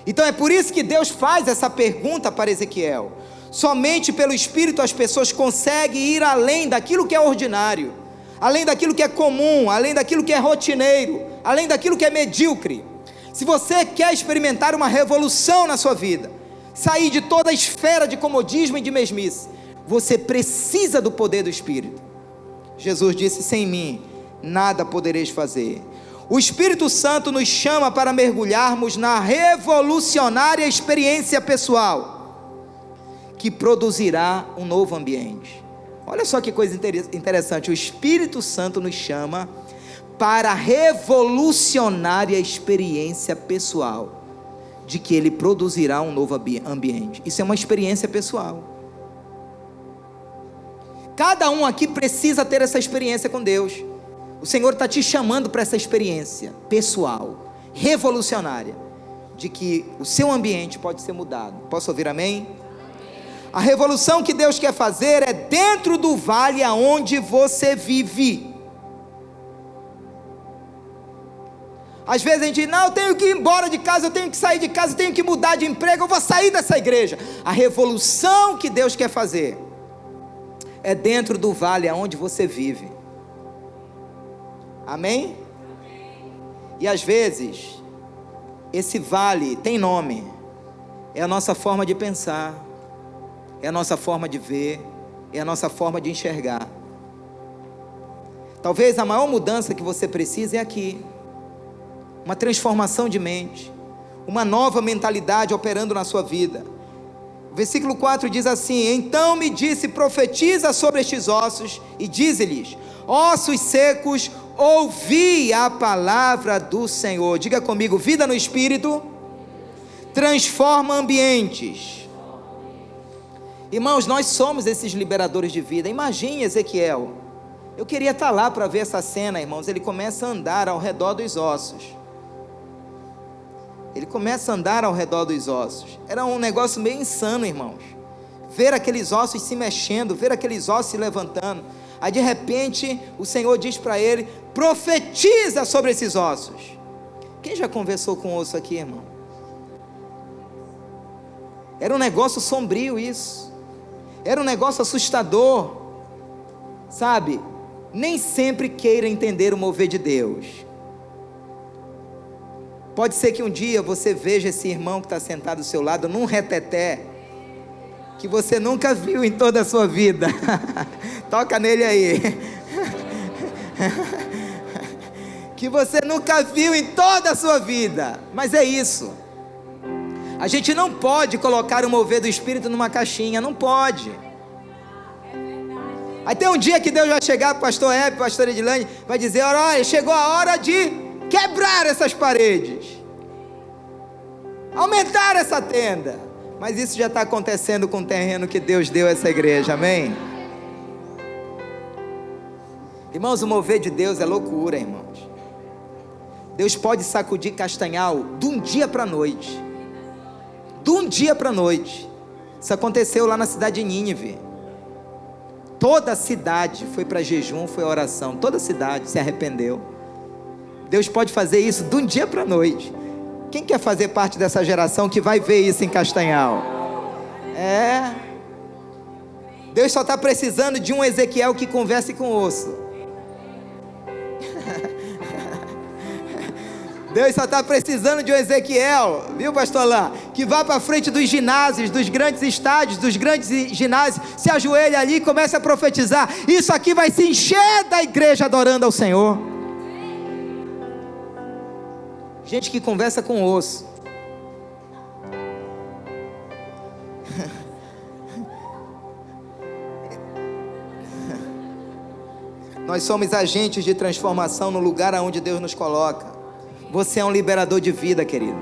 Então é por isso que Deus faz essa pergunta para Ezequiel. Somente pelo Espírito as pessoas conseguem ir além daquilo que é ordinário, além daquilo que é comum, além daquilo que é rotineiro, além daquilo que é medíocre. Se você quer experimentar uma revolução na sua vida, sair de toda a esfera de comodismo e de mesmice, você precisa do poder do Espírito. Jesus disse: sem mim nada podereis fazer. O Espírito Santo nos chama para mergulharmos na revolucionária experiência pessoal, que produzirá um novo ambiente. Olha só que coisa interessante, o Espírito Santo nos chama para a revolucionária experiência pessoal, de que Ele produzirá um novo ambiente. Isso é uma experiência pessoal. Cada um aqui precisa ter essa experiência com Deus. O Senhor está te chamando para essa experiência pessoal, revolucionária, de que o seu ambiente pode ser mudado. Posso ouvir amém? A revolução que Deus quer fazer é dentro do vale aonde você vive. Às vezes a gente diz: não, eu tenho que ir embora de casa, eu tenho que sair de casa, eu tenho que mudar de emprego, eu vou sair dessa igreja. A revolução que Deus quer fazer é dentro do vale aonde você vive. Amém? E às vezes esse vale tem nome, é a nossa forma de pensar, é a nossa forma de ver, é a nossa forma de enxergar. Talvez a maior mudança que você precisa é aqui, uma transformação de mente, uma nova mentalidade operando na sua vida. O versículo 4 diz assim: então me disse, profetiza sobre estes ossos, e dize-lhes: ossos secos, ouvi a palavra do Senhor. Diga comigo: vida no Espírito transforma ambientes. Irmãos, nós somos esses liberadores de vida. Imagine Ezequiel, eu queria estar lá para ver essa cena, irmãos. Ele começa a andar ao redor dos ossos. Ele começa a andar ao redor dos ossos. Era um negócio meio insano, irmãos. Ver aqueles ossos se mexendo, ver aqueles ossos se levantando. Aí de repente o Senhor diz para ele: profetiza sobre esses ossos. Quem já conversou com osso aqui, irmão? Era um negócio sombrio isso. Era um negócio assustador. Sabe? Nem sempre queira entender o mover de Deus. Pode ser que um dia você veja esse irmão que está sentado ao seu lado num reteté que você nunca viu em toda a sua vida. Toca nele aí. Que você nunca viu em toda a sua vida. Mas é isso. A gente não pode colocar o mover do Espírito numa caixinha. Não pode. Aí tem um dia que Deus vai chegar para o pastor Hebe, pastor Edilane, vai dizer: olha, chegou a hora de quebrar essas paredes, aumentar essa tenda. Mas isso já está acontecendo com o terreno que Deus deu a essa igreja, amém? Irmãos, o mover de Deus é loucura, irmãos. Deus pode sacudir Castanhal de um dia para a noite. De um dia para a noite. Isso aconteceu lá na cidade de Nínive. Toda a cidade foi para jejum, foi oração. Toda a cidade se arrependeu. Deus pode fazer isso de um dia para a noite. Quem quer fazer parte dessa geração que vai ver isso em Castanhal? Deus só está precisando de um Ezequiel que converse com osso. Deus só está precisando de um Ezequiel, viu, pastor Alain, que vá para frente dos ginásios, dos grandes estádios, dos grandes ginásios, se ajoelha ali e comece a profetizar. Isso aqui vai se encher da igreja adorando ao Senhor. Gente que conversa com osso. Nós somos agentes de transformação no lugar aonde Deus nos coloca. Você é um liberador de vida, querido.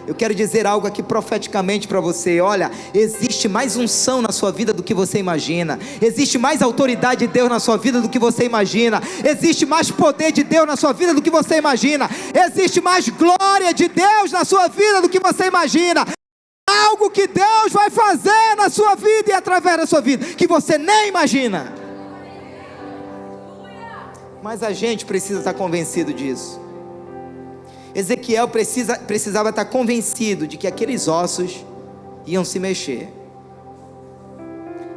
Eu quero dizer algo aqui profeticamente para você. Olha, existe mais unção na sua vida do que você imagina. Existe mais autoridade de Deus na sua vida do que você imagina. Existe mais poder de Deus na sua vida do que você imagina. Existe mais glória de Deus na sua vida do que você imagina. Algo que Deus vai fazer na sua vida e através da sua vida, que você nem imagina. Mas a gente precisa estar convencido disso. Ezequiel precisava estar convencido de que aqueles ossos iam se mexer.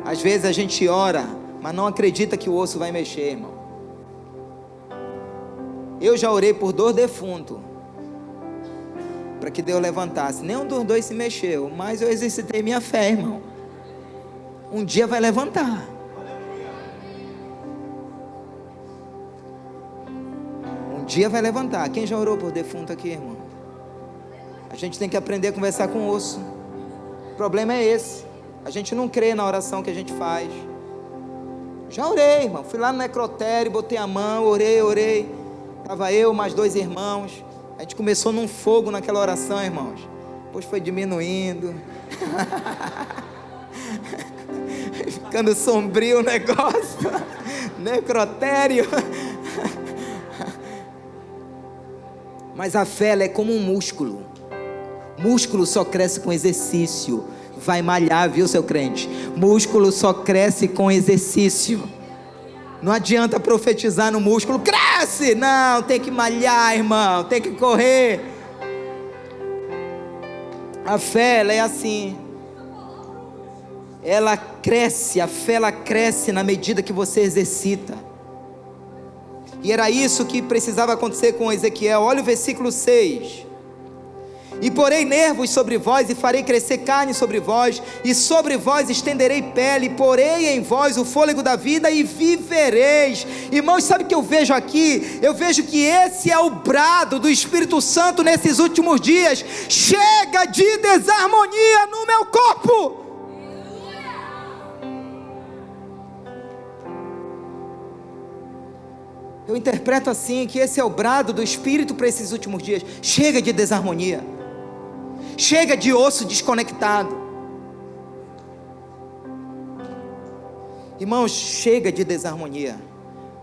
Às vezes a gente ora, mas não acredita que o osso vai mexer, irmão. Eu já orei por 2 defuntos, para que Deus levantasse. Nenhum dos 2 se mexeu, mas eu exercitei minha fé, irmão. Um dia vai levantar. Um dia vai levantar. Quem já orou por defunto aqui, irmão? A gente tem que aprender a conversar com o osso. O problema é esse. A gente não crê na oração que a gente faz. Já orei, irmão. Fui lá no necrotério, botei a mão, orei. Estava eu, mais 2 irmãos. A gente começou num fogo naquela oração, irmãos. Depois foi diminuindo. Ficando sombrio o negócio. Necrotério. Mas a fé, ela é como um músculo. Músculo só cresce com exercício. Vai malhar, viu, seu crente? Músculo só cresce com exercício. Não adianta profetizar no músculo, cresce! Não, tem que malhar, irmão, tem que correr. A fé, ela é assim. Ela cresce, a fé ela cresce na medida que você exercita. E era isso que precisava acontecer com Ezequiel. Olha o versículo 6. E porei nervos sobre vós, e farei crescer carne sobre vós, e sobre vós estenderei pele, porei em vós o fôlego da vida, e vivereis. Irmãos, sabe o que eu vejo aqui? Eu vejo que esse é o brado do Espírito Santo nesses últimos dias. Chega de desarmonia no meu corpo. Eu interpreto assim, que esse é o brado do Espírito para esses últimos dias. Chega de desarmonia. Chega de osso desconectado. Irmãos, chega de desarmonia.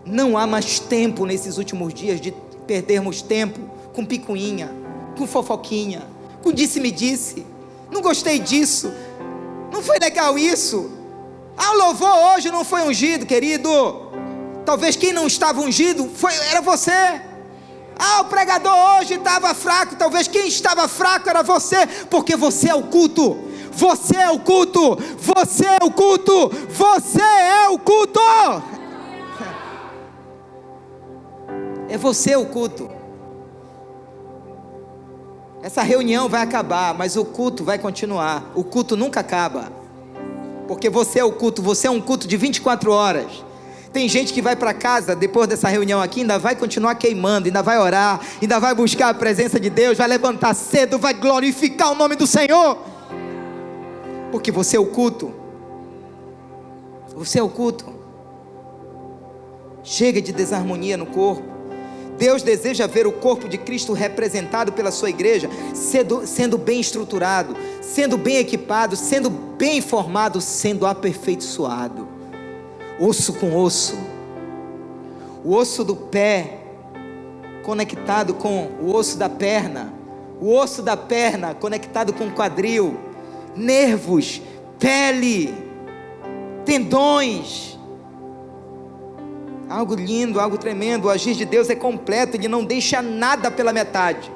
Não há mais tempo nesses últimos dias de perdermos tempo com picuinha, com fofoquinha, com disse-me-disse. Não gostei disso. Não foi legal isso. O louvor hoje não foi ungido, querido. Talvez quem não estava ungido era você. O pregador hoje estava fraco. Talvez quem estava fraco era você, porque você é o culto. Você é o culto. Você é o culto. Você é o culto. É você o culto. Essa reunião vai acabar, mas o culto vai continuar. O culto nunca acaba, porque você é o culto. Você é um culto de 24 horas. Tem gente que vai para casa depois dessa reunião aqui, ainda vai continuar queimando, ainda vai orar, ainda vai buscar a presença de Deus, vai levantar cedo, vai glorificar o nome do Senhor, porque você é o culto. Você é o culto. Chega de desarmonia no corpo. Deus deseja ver o corpo de Cristo representado pela sua igreja, sendo bem estruturado, sendo bem equipado, sendo bem informado, sendo aperfeiçoado. Osso com osso, o osso do pé conectado com o osso da perna, o osso da perna conectado com o quadril, nervos, pele, tendões. Algo lindo, algo tremendo. O agir de Deus é completo, Ele não deixa nada pela metade.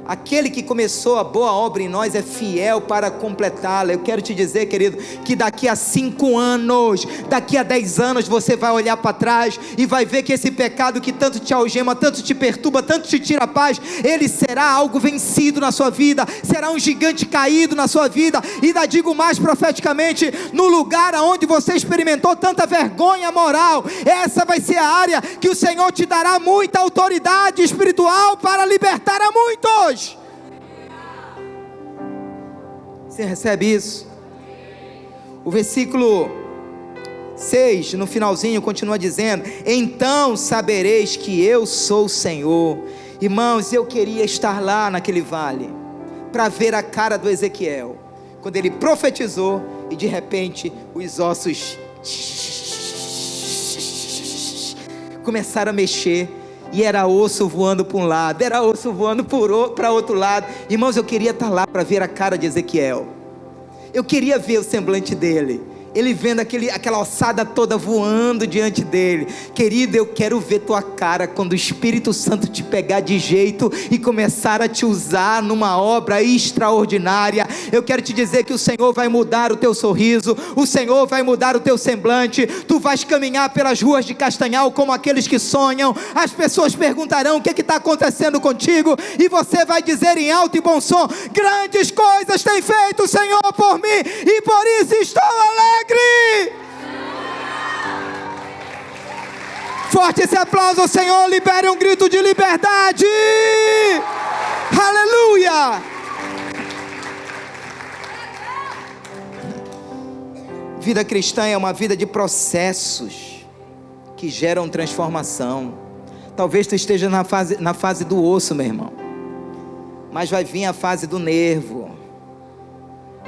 Aquele que começou a boa obra em nós é fiel para completá-la. Eu quero te dizer, querido, que daqui a 5 anos, daqui a 10 anos, você vai olhar para trás e vai ver que esse pecado que tanto te algema, tanto te perturba, tanto te tira a paz, ele será algo vencido na sua vida, será um gigante caído na sua vida. E ainda digo mais profeticamente, no lugar onde você experimentou tanta vergonha moral, essa vai ser a área que o Senhor te dará muita autoridade espiritual para libertar a muitos. Você recebe isso? O versículo 6, no finalzinho, continua dizendo: então sabereis que eu sou o Senhor. Irmãos, eu queria estar lá naquele vale, para ver a cara do Ezequiel, quando ele profetizou, e de repente, os ossos começaram a mexer, e era osso voando para um lado, era osso voando para outro lado. Irmãos, eu queria estar lá para ver a cara de Ezequiel. Eu queria ver o semblante dele. ele vendo aquela ossada toda voando diante dele. Querido, eu quero ver tua cara quando o Espírito Santo te pegar de jeito e começar a te usar numa obra extraordinária. Eu quero te dizer que o Senhor vai mudar o teu sorriso, o Senhor vai mudar o teu semblante. Tu vais caminhar pelas ruas de Castanhal como aqueles que sonham. As pessoas perguntarão: o que está acontecendo contigo? E você vai dizer em alto e bom som: grandes coisas tem feito o Senhor por mim, e por isso estou alegre. Forte esse aplauso ao Senhor, libere um grito de liberdade. Aleluia. Vida cristã é uma vida de processos que geram transformação. Talvez tu esteja na fase do osso, meu irmão, mas vai vir a fase do nervo,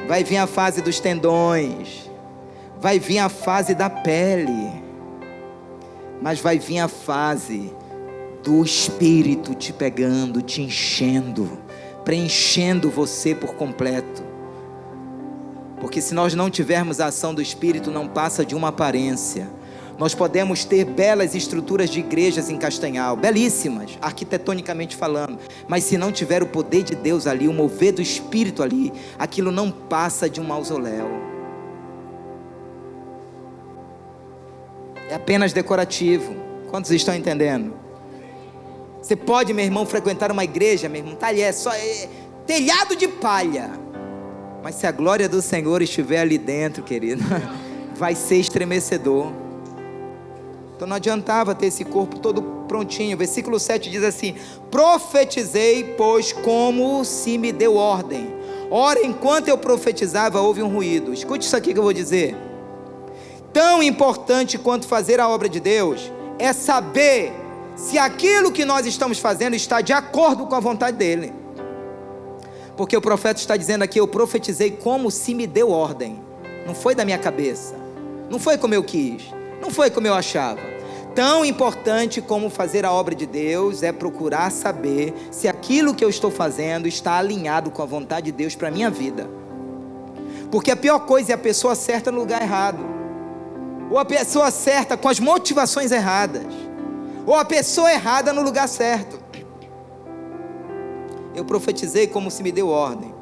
vai vir a fase dos tendões, vai vir a fase da pele, mas vai vir a fase do Espírito te pegando, te enchendo, preenchendo você por completo. Porque se nós não tivermos a ação do Espírito, não passa de uma aparência. Nós podemos ter belas estruturas de igrejas em Castanhal, belíssimas, arquitetonicamente falando, mas se não tiver o poder de Deus ali, o mover do Espírito ali, aquilo não passa de um mausoléu. É apenas decorativo. Quantos estão entendendo? Você pode, meu irmão, frequentar uma igreja, meu irmão, tá ali, é só telhado de palha, mas se a glória do Senhor estiver ali dentro, querido, vai ser estremecedor. Então não adiantava ter esse corpo todo prontinho. Versículo 7 diz assim: profetizei, pois como se me deu ordem. Ora, enquanto eu profetizava, houve um ruído. Escute isso aqui que eu vou dizer. Tão importante quanto fazer a obra de Deus é saber se aquilo que nós estamos fazendo está de acordo com a vontade dele. Porque o profeta está dizendo aqui: eu profetizei como se me deu ordem. Não foi da minha cabeça, não foi como eu quis, não foi como eu achava. Tão importante como fazer a obra de Deus é procurar saber se aquilo que eu estou fazendo está alinhado com a vontade de Deus para a minha vida. Porque a pior coisa é a pessoa certa no lugar errado, ou a pessoa certa com as motivações erradas, ou a pessoa errada no lugar certo. Eu profetizei como se me deu ordem.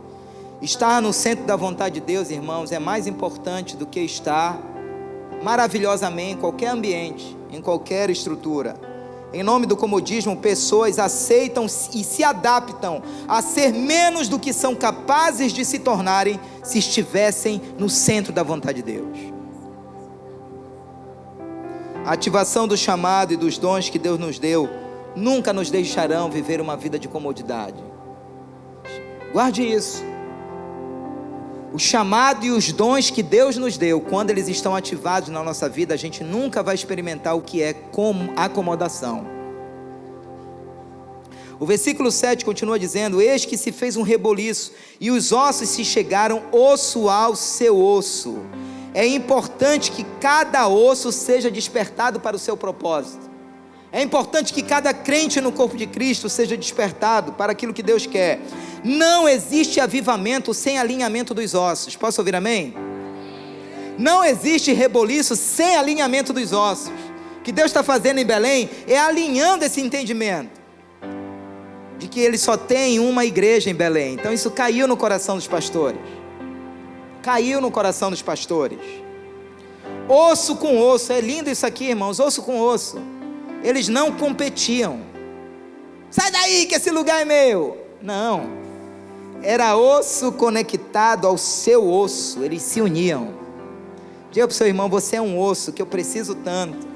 Estar no centro da vontade de Deus, irmãos, é mais importante do que estar maravilhosamente em qualquer ambiente, em qualquer estrutura. Em nome do comodismo, pessoas aceitam e se adaptam a ser menos do que são capazes de se tornarem se estivessem no centro da vontade de Deus. A ativação do chamado e dos dons que Deus nos deu nunca nos deixarão viver uma vida de comodidade. Guarde isso. O chamado e os dons que Deus nos deu, quando eles estão ativados na nossa vida, a gente nunca vai experimentar o que é acomodação. O versículo 7 continua dizendo: eis que se fez um reboliço, e os ossos se chegaram osso ao seu osso. É importante que cada osso seja despertado para o seu propósito. É importante que cada crente no corpo de Cristo seja despertado para aquilo que Deus quer. Não existe avivamento sem alinhamento dos ossos. Posso ouvir amém? Não existe reboliço sem alinhamento dos ossos. O que Deus está fazendo em Belém é alinhando esse entendimento de que Ele só tem uma igreja em Belém. Então isso caiu no coração dos pastores. Caiu no coração dos pastores. Osso com osso. É lindo isso aqui, irmãos. Osso com osso. Eles não competiam. Sai daí que esse lugar é meu. Não. Era osso conectado ao seu osso. Eles se uniam. Diga para o seu irmão: você é um osso que eu preciso tanto.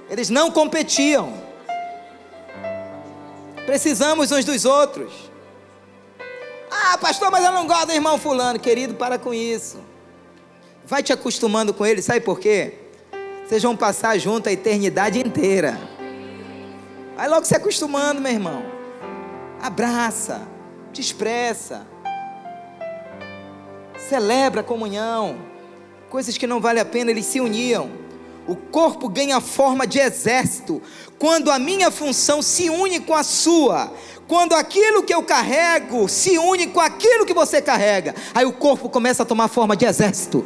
Eles não competiam. Precisamos uns dos outros. Ah, pastor, mas eu não gosto do irmão fulano. Querido, para com isso. Vai te acostumando com ele, sabe por quê? Vocês vão passar junto a eternidade inteira. Vai logo se acostumando, meu irmão. Abraça, te expressa, celebra a comunhão. Coisas que não valem a pena, eles se uniam. O corpo ganha forma de exército quando a minha função se une com a sua. Quando aquilo que eu carrego se une com aquilo que você carrega, aí o corpo começa a tomar forma de exército.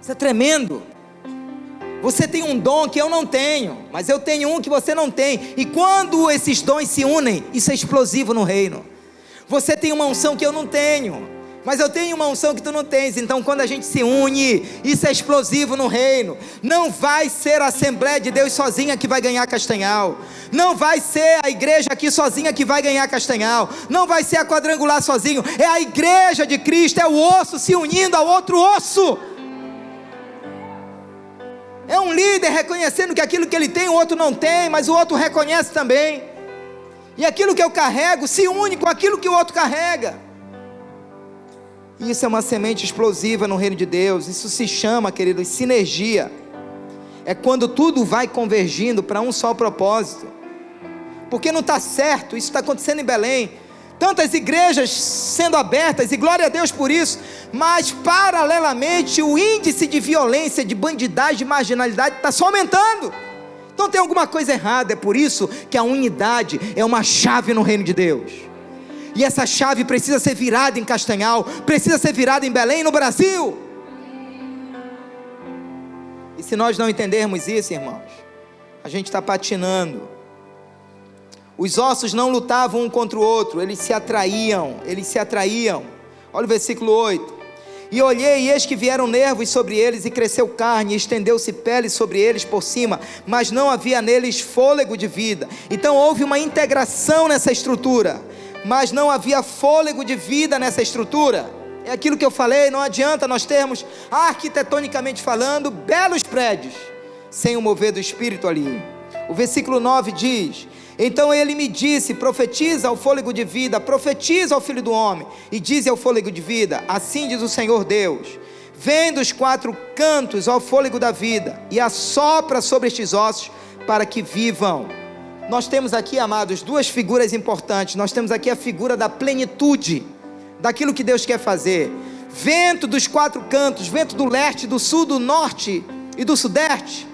Isso é tremendo. Você tem um dom que eu não tenho, mas eu tenho um que você não tem. E quando esses dons se unem, isso é explosivo no reino. Você tem uma unção que eu não tenho, mas eu tenho uma unção que tu não tens. Então quando a gente se une, isso é explosivo no reino. Não vai ser a Assembleia de Deus sozinha que vai ganhar Castanhal. Não vai ser a igreja aqui sozinha que vai ganhar Castanhal. Não vai ser a Quadrangular sozinho. É a igreja de Cristo, é o osso se unindo ao outro osso. É um líder reconhecendo que aquilo que ele tem o outro não tem, mas o outro reconhece também. E aquilo que eu carrego se une com aquilo que o outro carrega. Isso é uma semente explosiva no reino de Deus. Isso se chama, queridos, sinergia. É quando tudo vai convergindo para um só propósito. Porque não está certo, isso está acontecendo em Belém. Tantas igrejas sendo abertas, e glória a Deus por isso, mas paralelamente o índice de violência, de bandidagem, de marginalidade está só aumentando. Então tem alguma coisa errada. É por isso que a unidade é uma chave no reino de Deus. E essa chave precisa ser virada em Castanhal, precisa ser virada em Belém, no Brasil. E se nós não entendermos isso, irmãos, a gente está patinando. Os ossos não lutavam um contra o outro, eles se atraíam. Olha o versículo 8. E olhei, e eis que vieram nervos sobre eles, e cresceu carne, e estendeu-se pele sobre eles por cima, mas não havia neles fôlego de vida. Então houve uma integração nessa estrutura, mas não havia fôlego de vida nessa estrutura. É aquilo que eu falei, não adianta nós termos, arquitetonicamente falando, belos prédios, sem o mover do Espírito ali. O versículo 9 diz: então ele me disse, profetiza ao fôlego de vida, profetiza ao filho do homem, e dize ao fôlego de vida, assim diz o Senhor Deus, vem dos quatro cantos ao fôlego da vida, e assopra sobre estes ossos, para que vivam. Nós temos aqui, amados, duas figuras importantes. Nós temos aqui a figura da plenitude, daquilo que Deus quer fazer. Vento dos quatro cantos, vento do leste, do sul, do norte e do sudeste.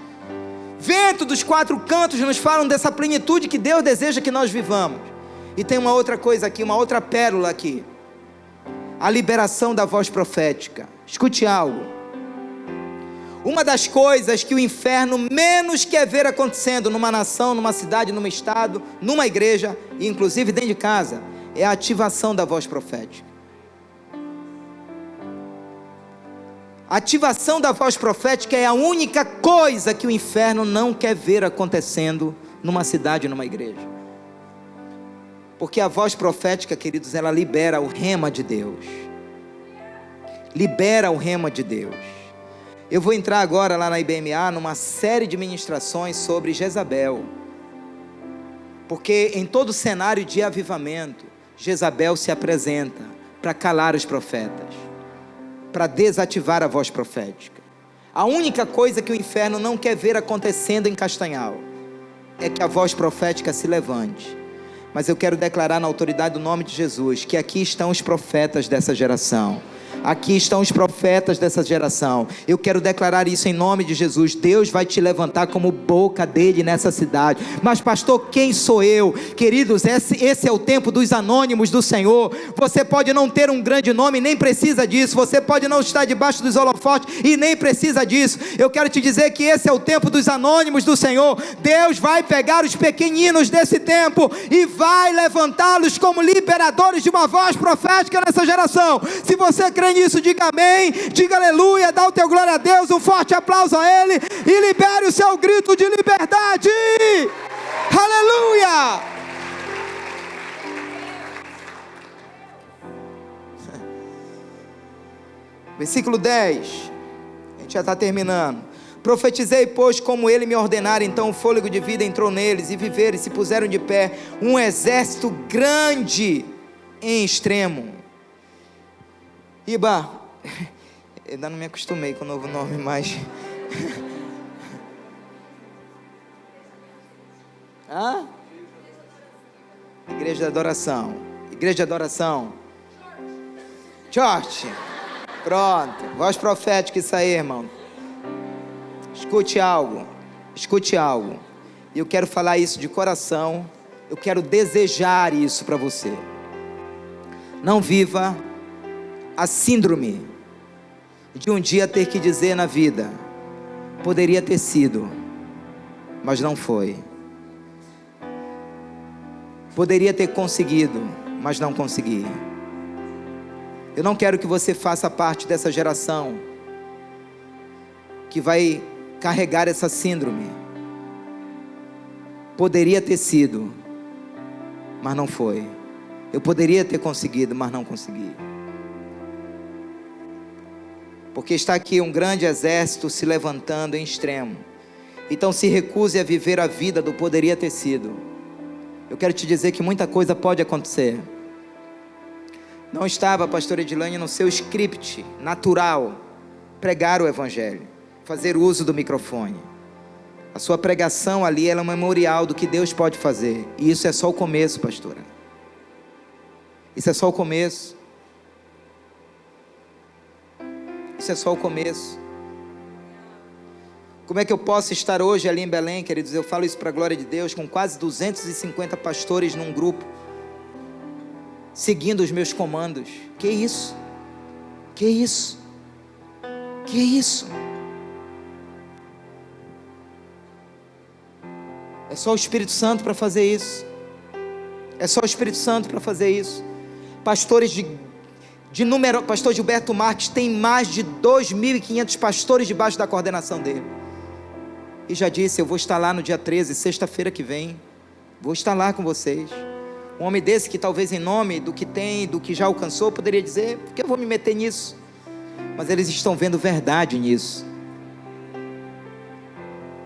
Vento dos quatro cantos nos falam dessa plenitude que Deus deseja que nós vivamos. E tem uma outra coisa aqui, uma outra pérola aqui: a liberação da voz profética. Escute algo. Uma das coisas que o inferno menos quer ver acontecendo numa nação, numa cidade, num estado, numa igreja, e inclusive dentro de casa, é a ativação da voz profética. A ativação da voz profética é a única coisa que o inferno não quer ver acontecendo numa cidade, numa igreja. Porque a voz profética, queridos, ela libera o rema de Deus. Libera o rema de Deus. Eu vou entrar agora lá na IBMA numa série de ministrações sobre Jezabel. Porque em todo cenário de avivamento, Jezabel se apresenta para calar os profetas, para desativar a voz profética. A única coisa que o inferno não quer ver acontecendo em Castanhal é que a voz profética se levante. Mas eu quero declarar na autoridade do nome de Jesus que aqui estão os profetas dessa geração. Aqui estão os profetas dessa geração. Eu quero declarar isso em nome de Jesus. Deus vai te levantar como boca dele nessa cidade. Mas pastor, quem sou eu? Queridos, esse é o tempo dos anônimos do Senhor. Você pode não ter um grande nome, nem precisa disso. Você pode não estar debaixo dos holofotes e nem precisa disso. Eu quero te dizer que esse é o tempo dos anônimos do Senhor. Deus vai pegar os pequeninos desse tempo e vai levantá-los como liberadores de uma voz profética nessa geração. Se você crê nisso, diga amém, diga aleluia, dá o teu glória a Deus, um forte aplauso a Ele e libere o seu grito de liberdade. Aleluia! Versículo 10, a gente já está terminando. Profetizei, pois, como ele me ordenara. Então o fôlego de vida entrou neles, e viveram e se puseram de pé um exército grande em extremo. Iba, eu ainda não me acostumei com o novo nome, mas Igreja de Adoração. Igreja de Adoração. Church. Pronto, voz profética, isso aí, irmão. Escute algo, escute algo. E eu quero falar isso de coração. Eu quero desejar isso para você. Não viva a síndrome de um dia ter que dizer na vida: poderia ter sido, mas não foi. Poderia ter conseguido, mas não consegui. Eu não quero que você faça parte dessa geração que vai carregar essa síndrome. Poderia ter sido, mas não foi. Eu poderia ter conseguido, mas não consegui. Porque está aqui um grande exército se levantando em extremo. Então se recuse a viver a vida do poderia ter sido. Eu quero te dizer que muita coisa pode acontecer. Não estava, pastora Edilane, no seu script natural pregar o evangelho, fazer uso do microfone. A sua pregação ali, ela é um memorial do que Deus pode fazer. E isso é só o começo, pastora. Isso é só o começo. Isso é só o começo. Como é que eu posso estar hoje ali em Belém, queridos? Eu falo isso para a glória de Deus, com quase 250 pastores num grupo, seguindo os meus comandos. Que isso? Que isso? Que isso? É só o Espírito Santo para fazer isso. É só o Espírito Santo para fazer isso. Pastores de número, pastor Gilberto Marques tem mais de 2.500 pastores debaixo da coordenação dele. E já disse, eu vou estar lá no dia 13, sexta-feira que vem. Vou estar lá com vocês. Um homem desse que talvez em nome do que tem, do que já alcançou, poderia dizer, por que eu vou me meter nisso? Mas eles estão vendo verdade nisso.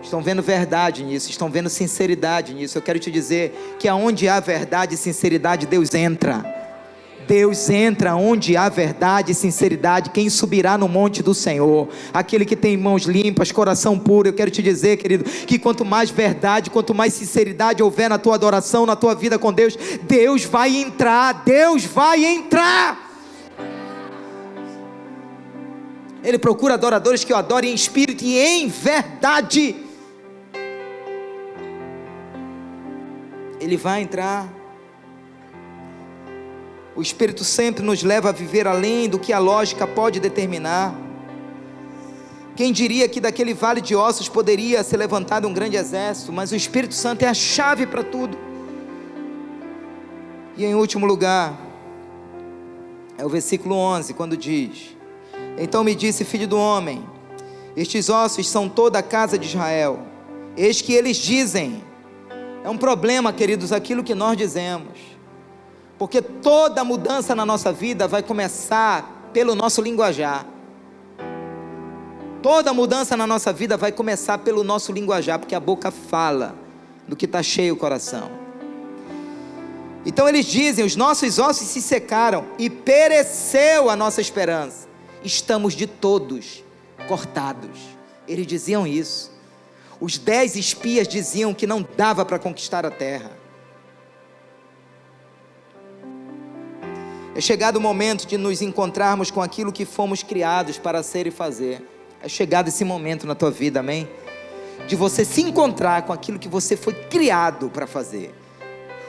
Estão vendo verdade nisso, estão vendo sinceridade nisso. Eu quero te dizer que aonde há verdade e sinceridade, Deus entra. Deus entra onde há verdade e sinceridade. Quem subirá no monte do Senhor? Aquele que tem mãos limpas, coração puro. Eu quero te dizer, querido, que quanto mais verdade, quanto mais sinceridade houver na tua adoração, na tua vida com Deus, Deus vai entrar. Deus vai entrar. Ele procura adoradores que o adorem em espírito e em verdade. Ele vai entrar. O Espírito sempre nos leva a viver além do que a lógica pode determinar. Quem diria que daquele vale de ossos poderia ser levantado um grande exército, mas o Espírito Santo é a chave para tudo. E em último lugar, é o versículo 11, quando diz: então me disse, filho do homem, estes ossos são toda a casa de Israel. Eis que eles dizem. É um problema, queridos, aquilo que nós dizemos. Porque toda mudança na nossa vida vai começar pelo nosso linguajar. Toda mudança na nossa vida vai começar pelo nosso linguajar, porque a boca fala do que está cheio o coração. Então eles dizem, os nossos ossos se secaram e pereceu a nossa esperança. Estamos de todos cortados. Eles diziam isso. Os 10 espias diziam que não dava para conquistar a terra. É chegado o momento de nos encontrarmos com aquilo que fomos criados para ser e fazer. É chegado esse momento na tua vida, amém? De você se encontrar com aquilo que você foi criado para fazer.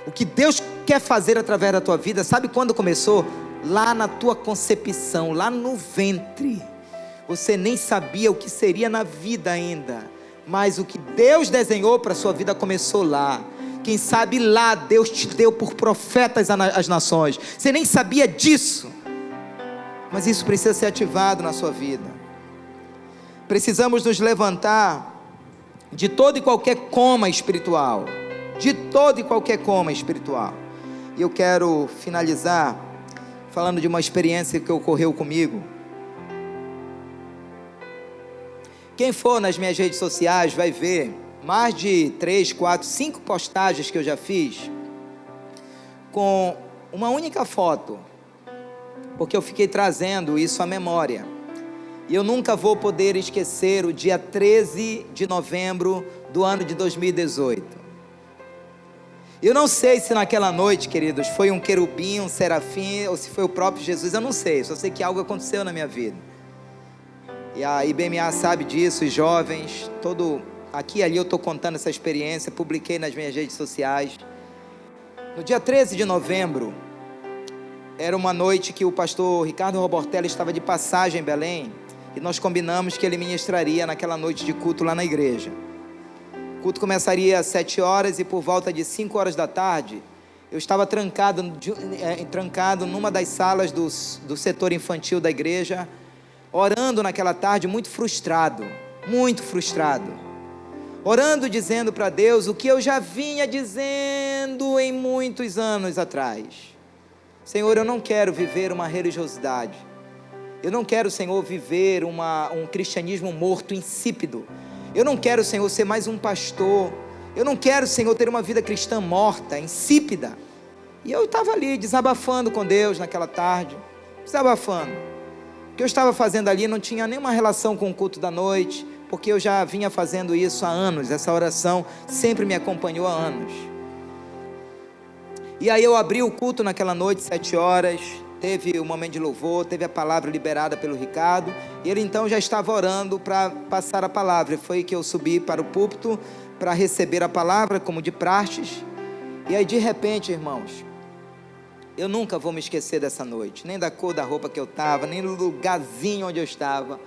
O que Deus quer fazer através da tua vida, sabe quando começou? Lá na tua concepção, lá no ventre. Você nem sabia o que seria na vida ainda, mas o que Deus desenhou para a sua vida começou lá. Quem sabe lá Deus te deu por profetas às nações. Você nem sabia disso. Mas isso precisa ser ativado na sua vida. Precisamos nos levantar de todo e qualquer coma espiritual. De todo e qualquer coma espiritual. E eu quero finalizar falando de uma experiência que ocorreu comigo. Quem for nas minhas redes sociais vai ver mais de 3, 4, 5 postagens que eu já fiz com uma única foto, porque eu fiquei trazendo isso à memória. E eu nunca vou poder esquecer o dia 13 de novembro do ano de 2018. Eu não sei se naquela noite, queridos, foi um querubim, um serafim, ou se foi o próprio Jesus, eu não sei, só sei que algo aconteceu na minha vida. E a IBMA sabe disso, os jovens, aqui e ali eu estou contando essa experiência, publiquei nas minhas redes sociais. No dia 13 de novembro, era uma noite que o pastor Ricardo Robortelli estava de passagem em Belém, e nós combinamos que ele ministraria naquela noite de culto lá na igreja. O culto começaria às 7 horas e por volta de 5 horas da tarde, eu estava trancado numa das salas do setor infantil da igreja, orando naquela tarde muito frustrado, orando, dizendo para Deus o que eu já vinha dizendo em muitos anos atrás. Senhor, eu não quero viver uma religiosidade, eu não quero, Senhor, viver um cristianismo morto, insípido. Eu não quero, Senhor, ser mais um pastor. Eu não quero, Senhor, ter uma vida cristã morta, insípida. E eu estava ali desabafando com Deus naquela tarde, desabafando. O que eu estava fazendo ali não tinha nenhuma relação com o culto da noite, porque eu já vinha fazendo isso há anos. Essa oração sempre me acompanhou há anos. E aí eu abri o culto naquela noite, 7 horas, teve o momento de louvor, teve a palavra liberada pelo Ricardo, e ele então já estava orando para passar a palavra. Foi que eu subi para o púlpito para receber a palavra, como de praxes. E aí de repente, irmãos, eu nunca vou me esquecer dessa noite, nem da cor da roupa que eu estava, nem do lugarzinho onde eu estava.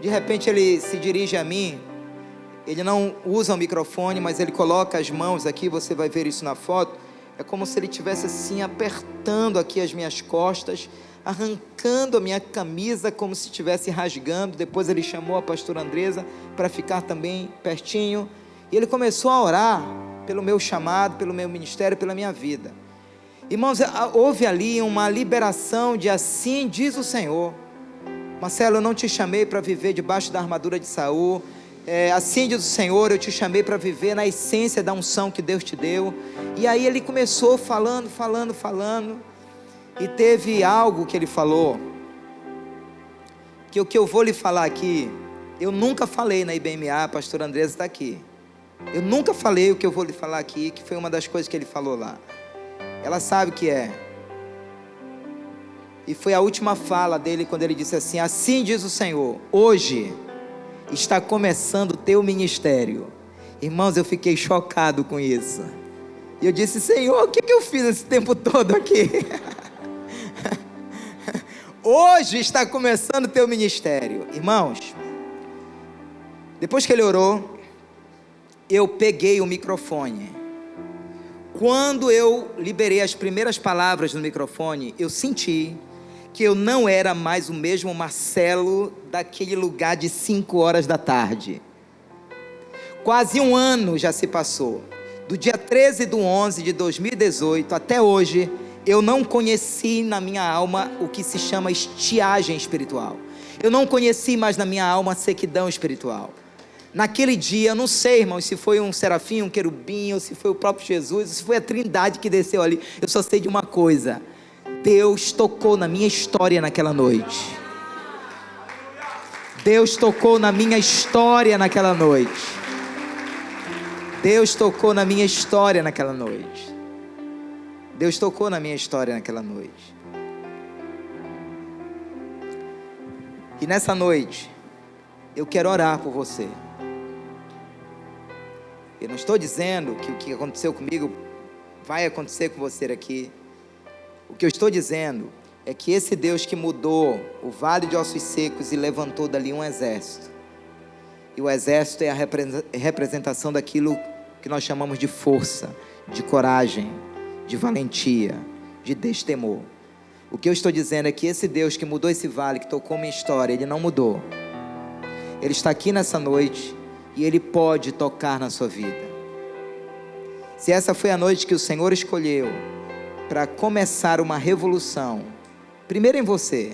De repente ele se dirige a mim, ele não usa o microfone, mas ele coloca as mãos aqui, você vai ver isso na foto. É como se ele estivesse assim, apertando aqui as minhas costas, arrancando a minha camisa, como se estivesse rasgando. Depois ele chamou a pastora Andresa para ficar também pertinho, e ele começou a orar pelo meu chamado, pelo meu ministério, pela minha vida. Irmãos, houve ali uma liberação de assim diz o Senhor. Marcelo, eu não te chamei para viver debaixo da armadura de Saul. Assim diz o Senhor, eu te chamei para viver na essência da unção que Deus te deu. E aí ele começou falando, e teve algo que ele falou, que o que eu vou lhe falar aqui, eu nunca falei na IBMA, a pastora Andresa está aqui. Eu nunca falei o que eu vou lhe falar aqui, que foi uma das coisas que ele falou lá. Ela sabe o que é. E foi a última fala dele, quando ele disse assim: assim diz o Senhor, hoje está começando o teu ministério. Irmãos, eu fiquei chocado com isso. E eu disse: Senhor, o que eu fiz esse tempo todo aqui? Hoje está começando o teu ministério. Irmãos, depois que ele orou, eu peguei o microfone. Quando eu liberei as primeiras palavras no microfone, eu senti que eu não era mais o mesmo Marcelo daquele lugar de 5 horas da tarde. Quase um ano já se passou. Do dia 13/11 de 2018 até hoje, eu não conheci na minha alma o que se chama estiagem espiritual. Eu não conheci mais na minha alma sequidão espiritual. Naquele dia, eu não sei, irmãos, se foi um serafim, um querubim, ou se foi o próprio Jesus, ou se foi a Trindade que desceu ali. Eu só sei de uma coisa: Deus tocou na minha história naquela noite. Deus tocou na minha história naquela noite. Deus tocou na minha história naquela noite. Deus tocou na minha história naquela noite. E nessa noite, eu quero orar por você. Eu não estou dizendo que o que aconteceu comigo vai acontecer com você aqui. O que eu estou dizendo é que esse Deus que mudou o vale de ossos secos e levantou dali um exército. E o exército é a representação daquilo que nós chamamos de força, de coragem, de valentia, de destemor. O que eu estou dizendo é que esse Deus que mudou esse vale, que tocou minha história, Ele não mudou. Ele está aqui nessa noite e Ele pode tocar na sua vida. Se essa foi a noite que o Senhor escolheu para começar uma revolução, primeiro em você,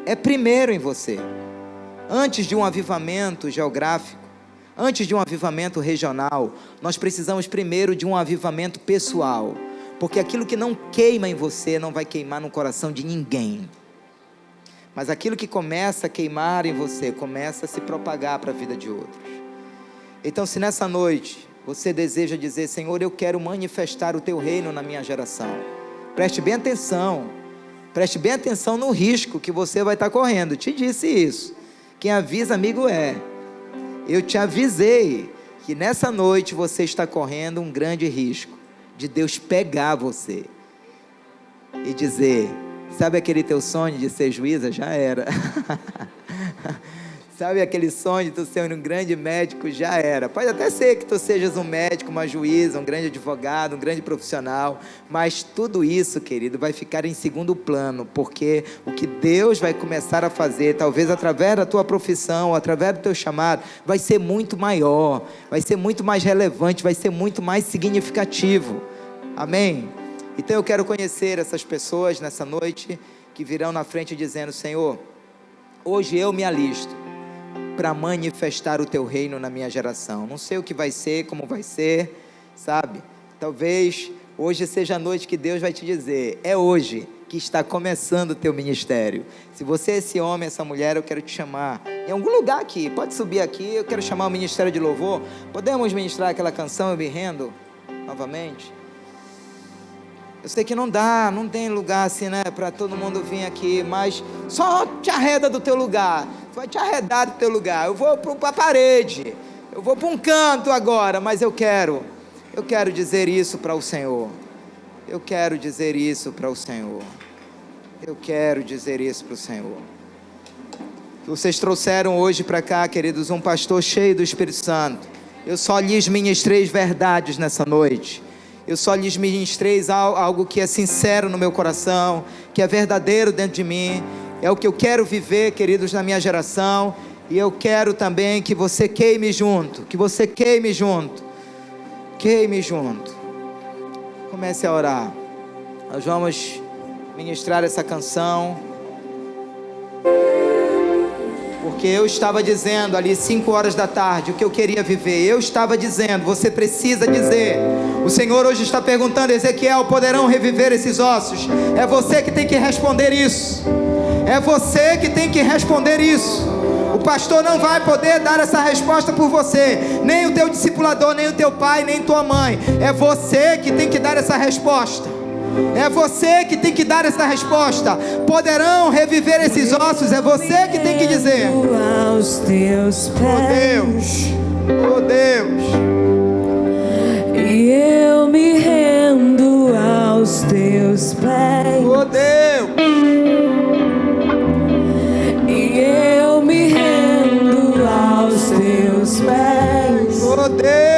é primeiro em você. Antes de um avivamento geográfico, antes de um avivamento regional, nós precisamos primeiro de um avivamento pessoal, porque aquilo que não queima em você não vai queimar no coração de ninguém, mas aquilo que começa a queimar em você começa a se propagar para a vida de outros. Então, se nessa noite você deseja dizer: Senhor, eu quero manifestar o teu reino na minha geração, preste bem atenção, Preste bem atenção no risco que você vai estar correndo. Te disse isso. Quem avisa, amigo é. Eu te avisei que nessa noite você está correndo um grande risco de Deus pegar você e dizer: sabe aquele teu sonho de ser juíza? Já era. Sabe aquele sonho de tu ser um grande médico? Já era. Pode até ser que tu sejas um médico, uma juíza, um grande advogado, um grande profissional, mas tudo isso, querido, vai ficar em segundo plano, porque o que Deus vai começar a fazer, talvez através da tua profissão, através do teu chamado, vai ser muito maior, vai ser muito mais relevante, vai ser muito mais significativo. Amém? Então eu quero conhecer essas pessoas nessa noite, que virão na frente dizendo: Senhor, hoje eu me alisto para manifestar o teu reino na minha geração. Não sei o que vai ser, como vai ser, sabe? Talvez hoje seja a noite que Deus vai te dizer: é hoje que está começando o teu ministério. Se você é esse homem, essa mulher, eu quero te chamar em algum lugar aqui, pode subir aqui, eu quero chamar o Ministério de Louvor. Podemos ministrar aquela canção, Eu Me Rendo, novamente? Eu sei que não tem lugar assim, né, para todo mundo vir aqui, mas só te arreda do teu lugar. Vai te arredar do teu lugar. Eu vou para a parede, eu vou para um canto agora, mas eu quero dizer isso para o Senhor. Eu quero dizer isso para o Senhor. Eu quero dizer isso para o Senhor. Vocês trouxeram hoje para cá, queridos, um pastor cheio do Espírito Santo. Eu só lhes ministrei verdades nessa noite. Eu só lhes ministrei algo que é sincero no meu coração, que é verdadeiro dentro de mim. É o que eu quero viver, queridos, na minha geração. E eu quero também que você queime junto. Que você queime junto. Queime junto. Comece a orar. Nós vamos ministrar essa canção. Porque eu estava dizendo ali 5 horas da tarde o que eu queria viver. Eu estava dizendo, você precisa dizer. O Senhor hoje está perguntando: Ezequiel, poderão reviver esses ossos? É você que tem que responder isso. É você que tem que responder isso. O pastor não vai poder dar essa resposta por você. Nem o teu discipulador, nem o teu pai, nem tua mãe. É você que tem que dar essa resposta. É você que tem que dar essa resposta. Poderão reviver esses ossos? É você que tem que dizer. Oh Deus, oh Deus. E eu me rendo aos teus pés. Oh Deus. E eu me rendo aos teus pés. Oh Deus.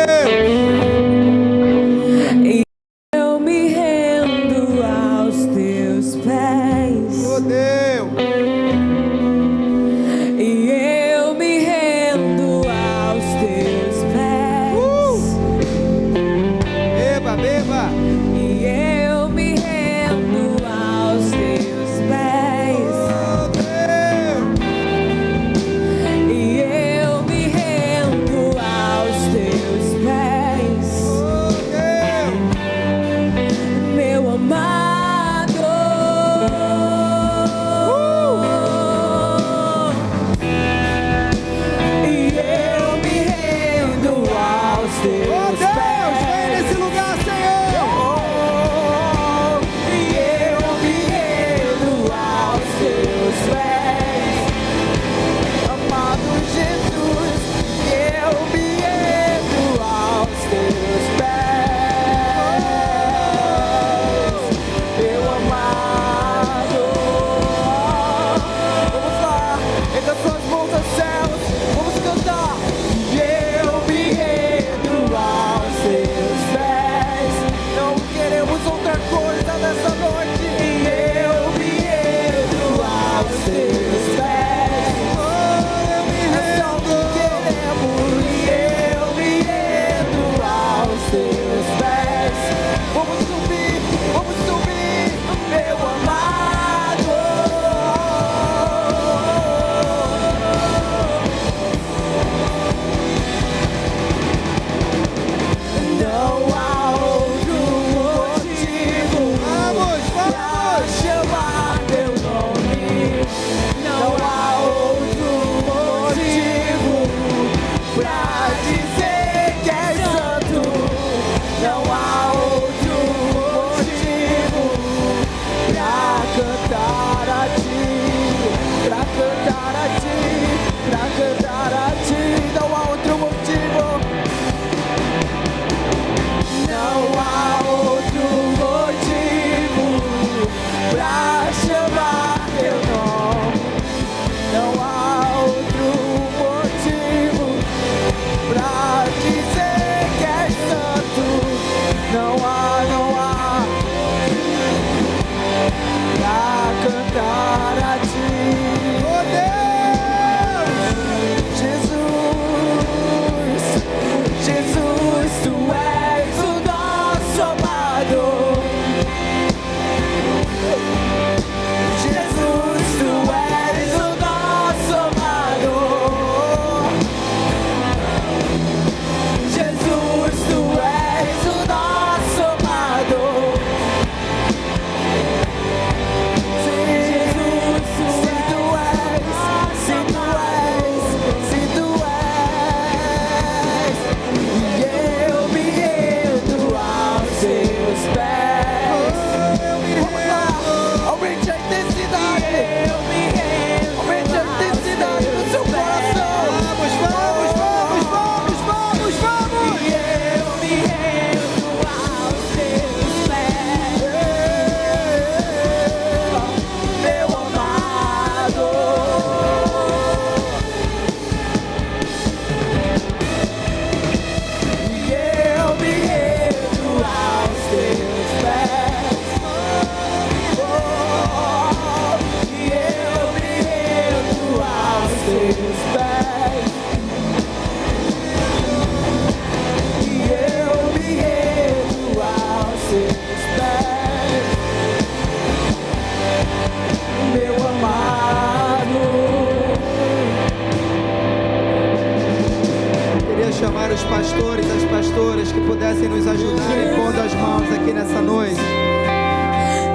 que pudessem nos ajudar impondo as mãos aqui nessa noite.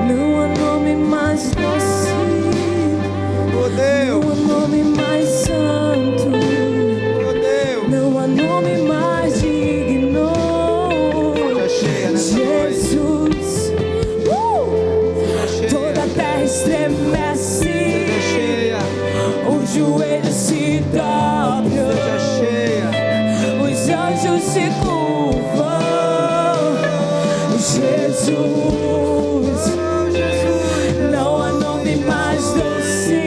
Não há nome mais doce, Oh Deus, não há nome mais santo, oh Deus. não há nome mais digno. Seja cheia nessa noite. Jesus, Seja cheia. toda a terra estremece, Seja cheia. os joelhos se dobram, Seja cheia. os anjos se curvam. Jesus, não há nome mais doce,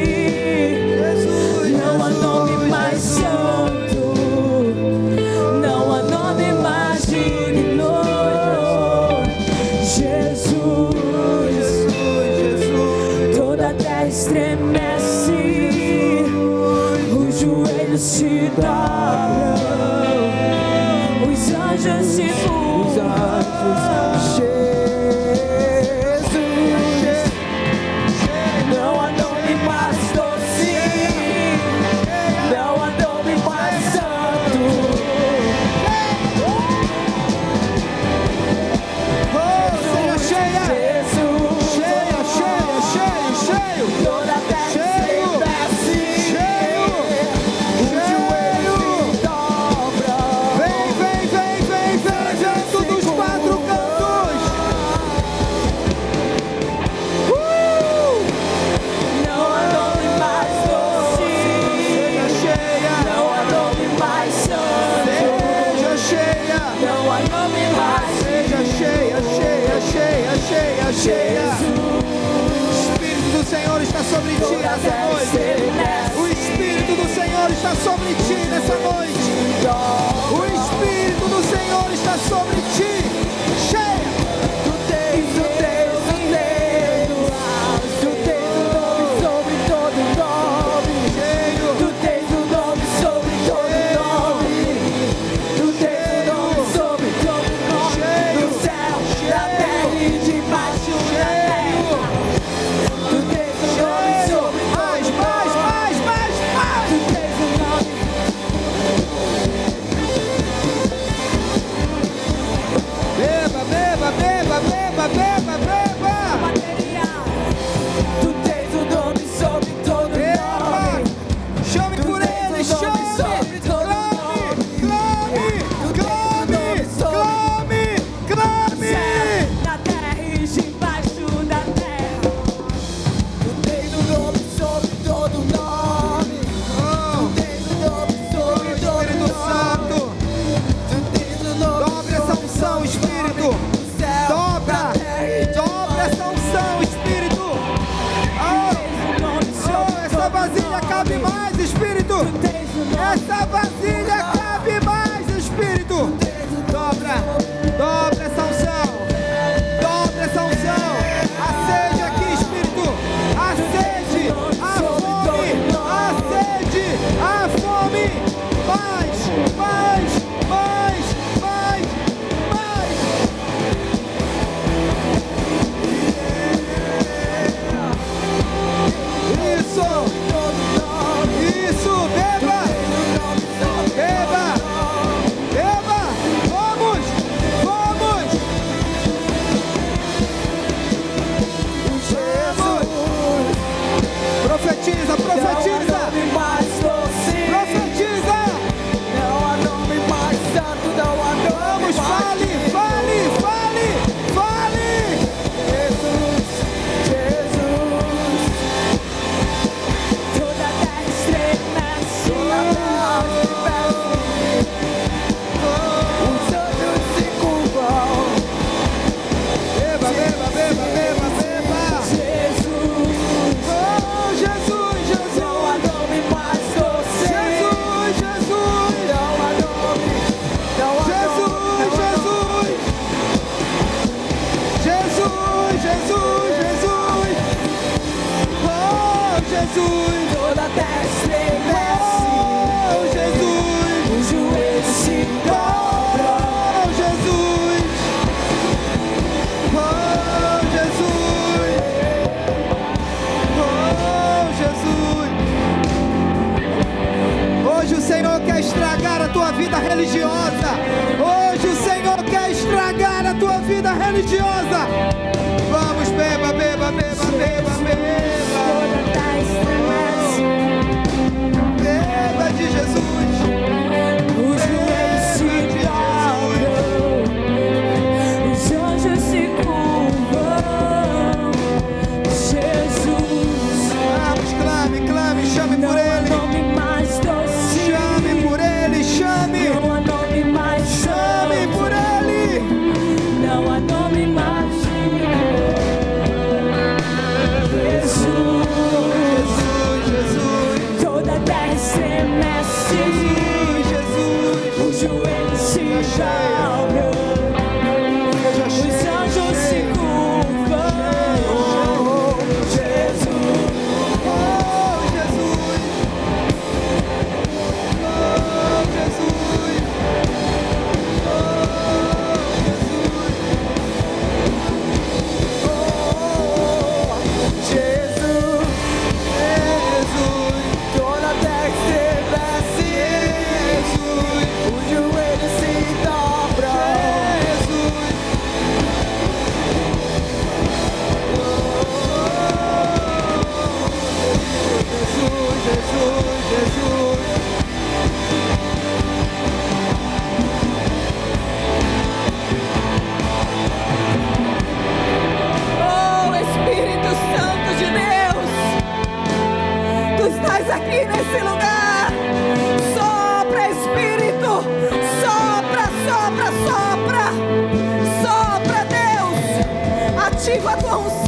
não há nome mais santo, não há nome mais digno. Jesus, toda a terra estremece, os joelhos se dobram, os anjos se curvam. Não há nome mais doce, não há nome mais santo. Seja cheia. Jesus, Cheia, cheia, cheio, cheio. toda a terra Cheio. estremece, Cheio. os joelhos se dobram. Vem, vem, vem, vem, vem, vento dos quatro cantos. Não há nome mais doce, Seja cheia. não há nome mais santo, Seja cheia. não há nome mais Seja cheia, cheia, cheia, cheia, cheia. O Espírito do Senhor está sobre ti nessa noite. O Espírito do Senhor está sobre ti nessa noite. O Espírito do Senhor está sobre ti. Cheia. Tu tens o nome sobre todo nome. Cheio. Tu tens o nome sobre todo nome. Tu tens o nome sobre todo nome. No céu, na terra e debaixo da terra. Tu tens o nome sobre Mais, todo mais, nome. mais, mais, mais. Tu tens o nome. Beba, beba, beba, beba, beba, beba. Bateria. Tu tens o nome sobre todo Beba. nome. Chame por ele, chame. Clame, clame, clame, clame. Na terra e debaixo da terra. Tu tens o nome sobre todo nome. Oh, Tens o nome sobre todo Espírito nome. Santo. Tu tens o nome Dobre essa unção, Espírito. do céu. Dobra, dobra essa unção, Espírito. Oh, Tens o nome oh, sobre essa vasilha cabe mais, Espírito. Tens o nome. Essa vasilha cabe mais, Espírito. Dobra, dobra essa unção. Dobra essa unção. Acende aqui, Espírito. Acende a fome. Acende a fome. Mais, mais, mais, mais, mais. Isso, isso, beba, beba, beba, vamos, vamos. Vamos. Profetiza, profetiza, mais doce. profetiza. Não há nome mais santo. Não há nome Vamos, mais fale, fale, fale, fale. Jesus, Jesus, toda a terra estremece, os anjos se curvam. Beba, beba, beba, beba, beba. Jesus, Oh, Jesus, Jesus. não há nome mais doce. Jesus, Jesus. Não há nome, não há Jesus, nome, Jesus. Jesus, Jesus, Jesus. Oh, Jesus. toda a terra estremece, Oh, Jesus. os joelhos se dobram. Oh, Jesus. Oh, Jesus. Oh, Jesus. Hoje o Senhor quer estragar a tua vida religiosa. Hoje o Senhor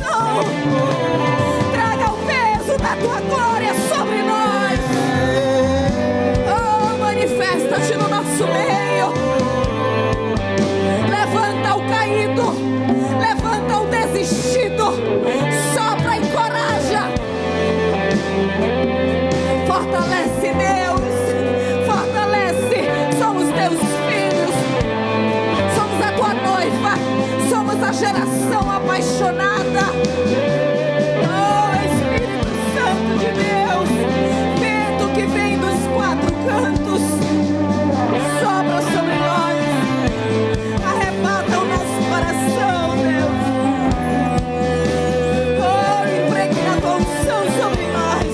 unção. Traga o peso da tua glória sobre nós. Oh, manifesta-te no nosso meio. Levanta o caído, levanta o desistido, sopra e encoraja. Fortalece, Deus, fortalece. Somos teus filhos, somos a tua noiva, somos a geração apaixonada. Oh, Espírito Santo de Deus, vento que vem dos quatro cantos, sopra sobre nós, arrebata o nosso coração, Deus. Oh, impregna a tua unção sobre nós.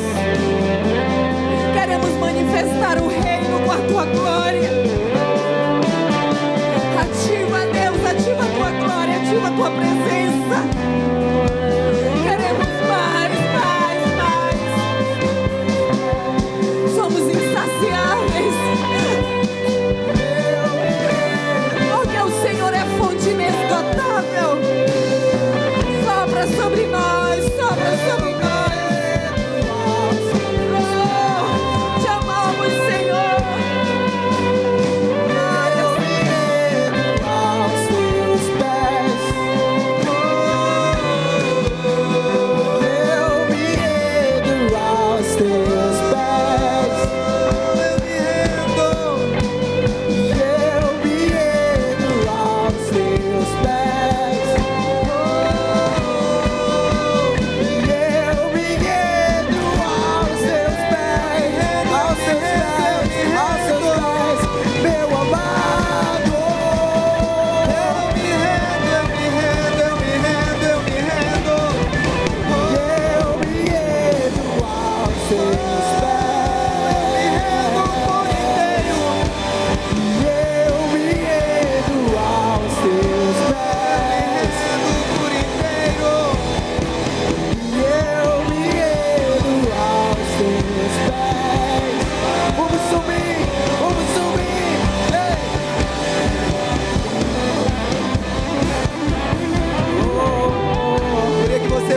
Queremos manifestar o reino com a tua glória. Ativa, Deus, ativa a tua glória, ativa a tua presença. Queremos mais, mais, mais. Somos insaciáveis, porque o Senhor é fonte inesgotável. Sopra sobre nós, sopra sobre nós. Oh, te amamos, Senhor.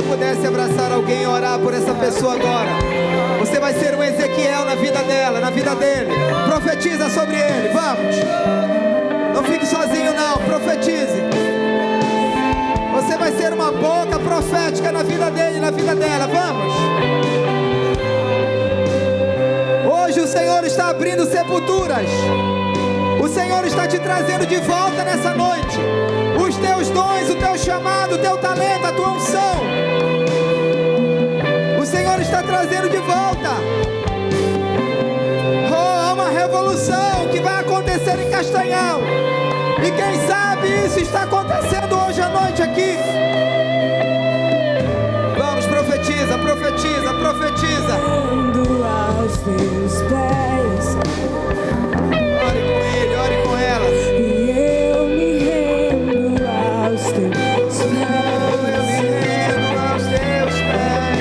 Pudesse abraçar alguém e orar por essa pessoa agora. Você vai ser um Ezequiel na vida dela, na vida dele. Profetiza sobre ele, vamos. Não fique sozinho não, profetize. Você vai ser uma boca profética na vida dele e na vida dela, vamos. Hoje o Senhor está abrindo sepulturas. O Senhor está te trazendo de volta nessa noite os teus dons, o teu chamado, o teu talento, a tua unção. O Senhor está trazendo de volta. Oh, há uma revolução que vai acontecer em Castanhal. E quem sabe isso está acontecendo hoje à noite aqui. Vamos, profetiza, profetiza, profetiza. Rendo aos teus pés. Ore com ele, ore com ela. E eu me rendo aos teus pés. Eu me rendo aos teus pés.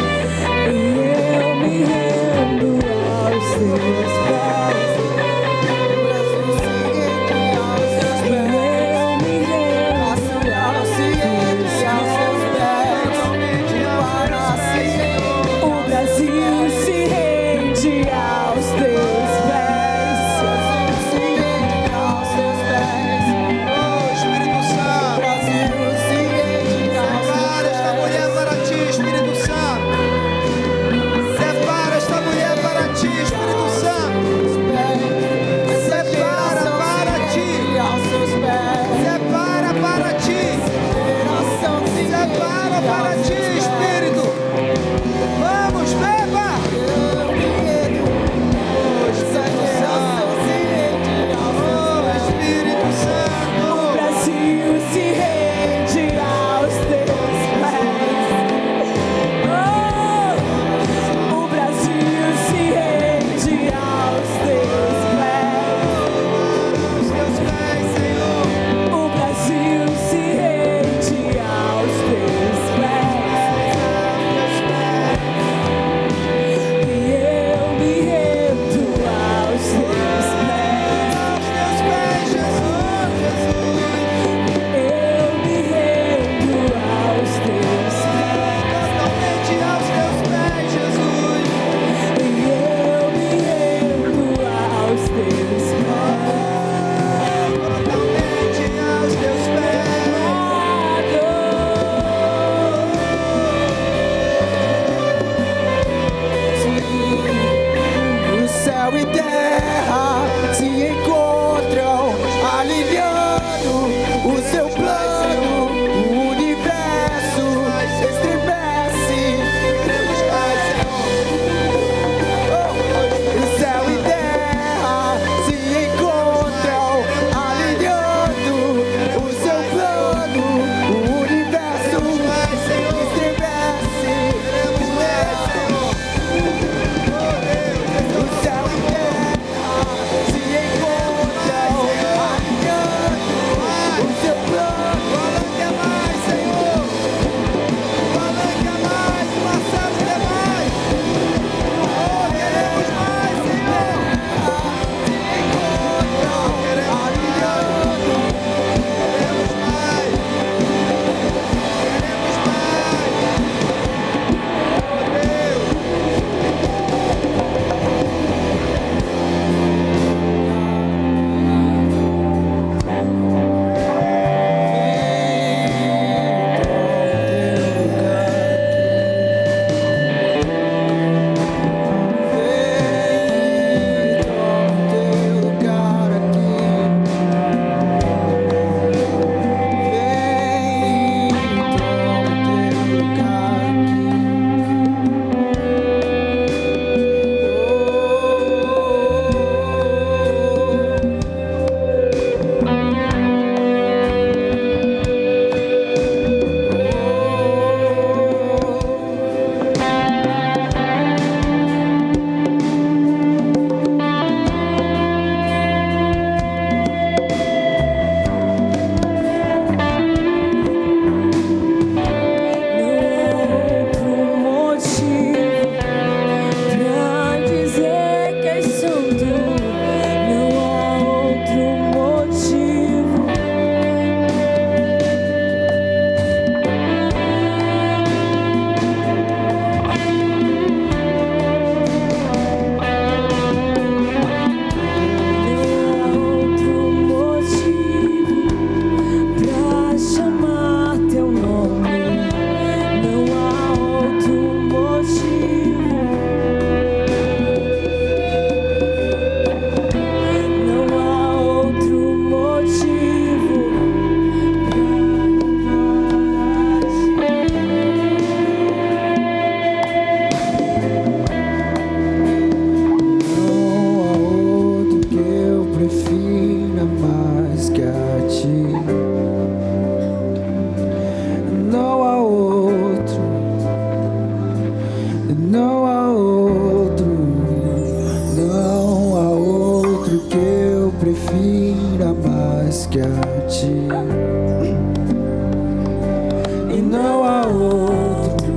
E eu me rendo aos teus pés. E eu me rendo aos teus pés. O Brasil se rende aos teus pés. Não há outro que eu prefira mais que a ti. E não há outro,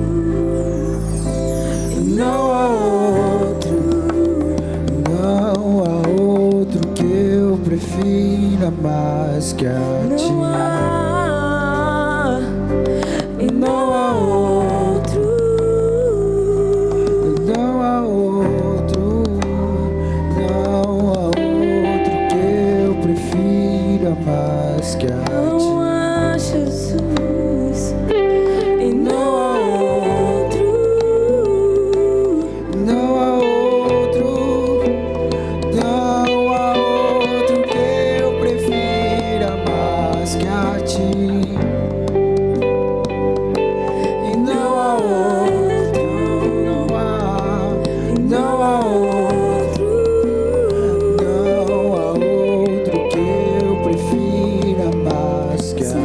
não há outro que eu prefira mais que a ti. E não há outro, não há outro, não há outro que eu prefira mais que a ti. Não há Jesus. E não há outro, não há outro, não há outro que eu prefira mais que a ti. E não há outro, não há outro, não há outro que eu prefira mais que a ti.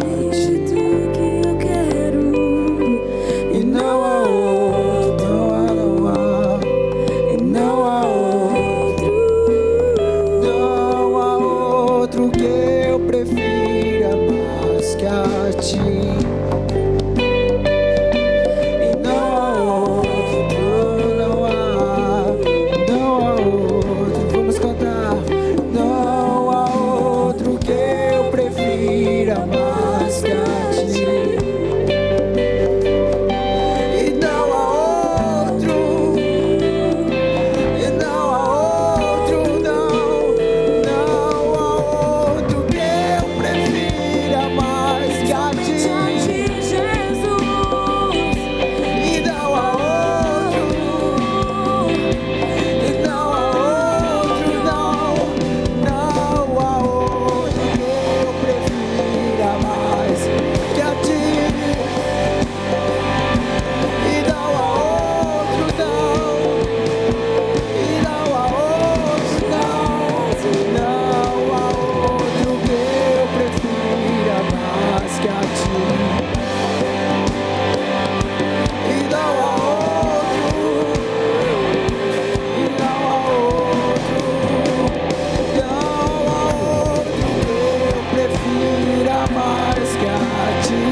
E não há outro, e não há outro, não há outro que eu prefira mais que a ti. E não há outro, não há outro, vamos cantar. Não há outro que eu prefira mais que a ti. E não há outro, e não há outro, não há outro que eu prefira mais que a ti. E não há outro, e não há outro, não há outro que eu prefira mais que a ti. E não há outro, e não há outro, não há outro que eu prefira mais que a ti. E não há outro, e não há outro, que eu prefira mais que a ti.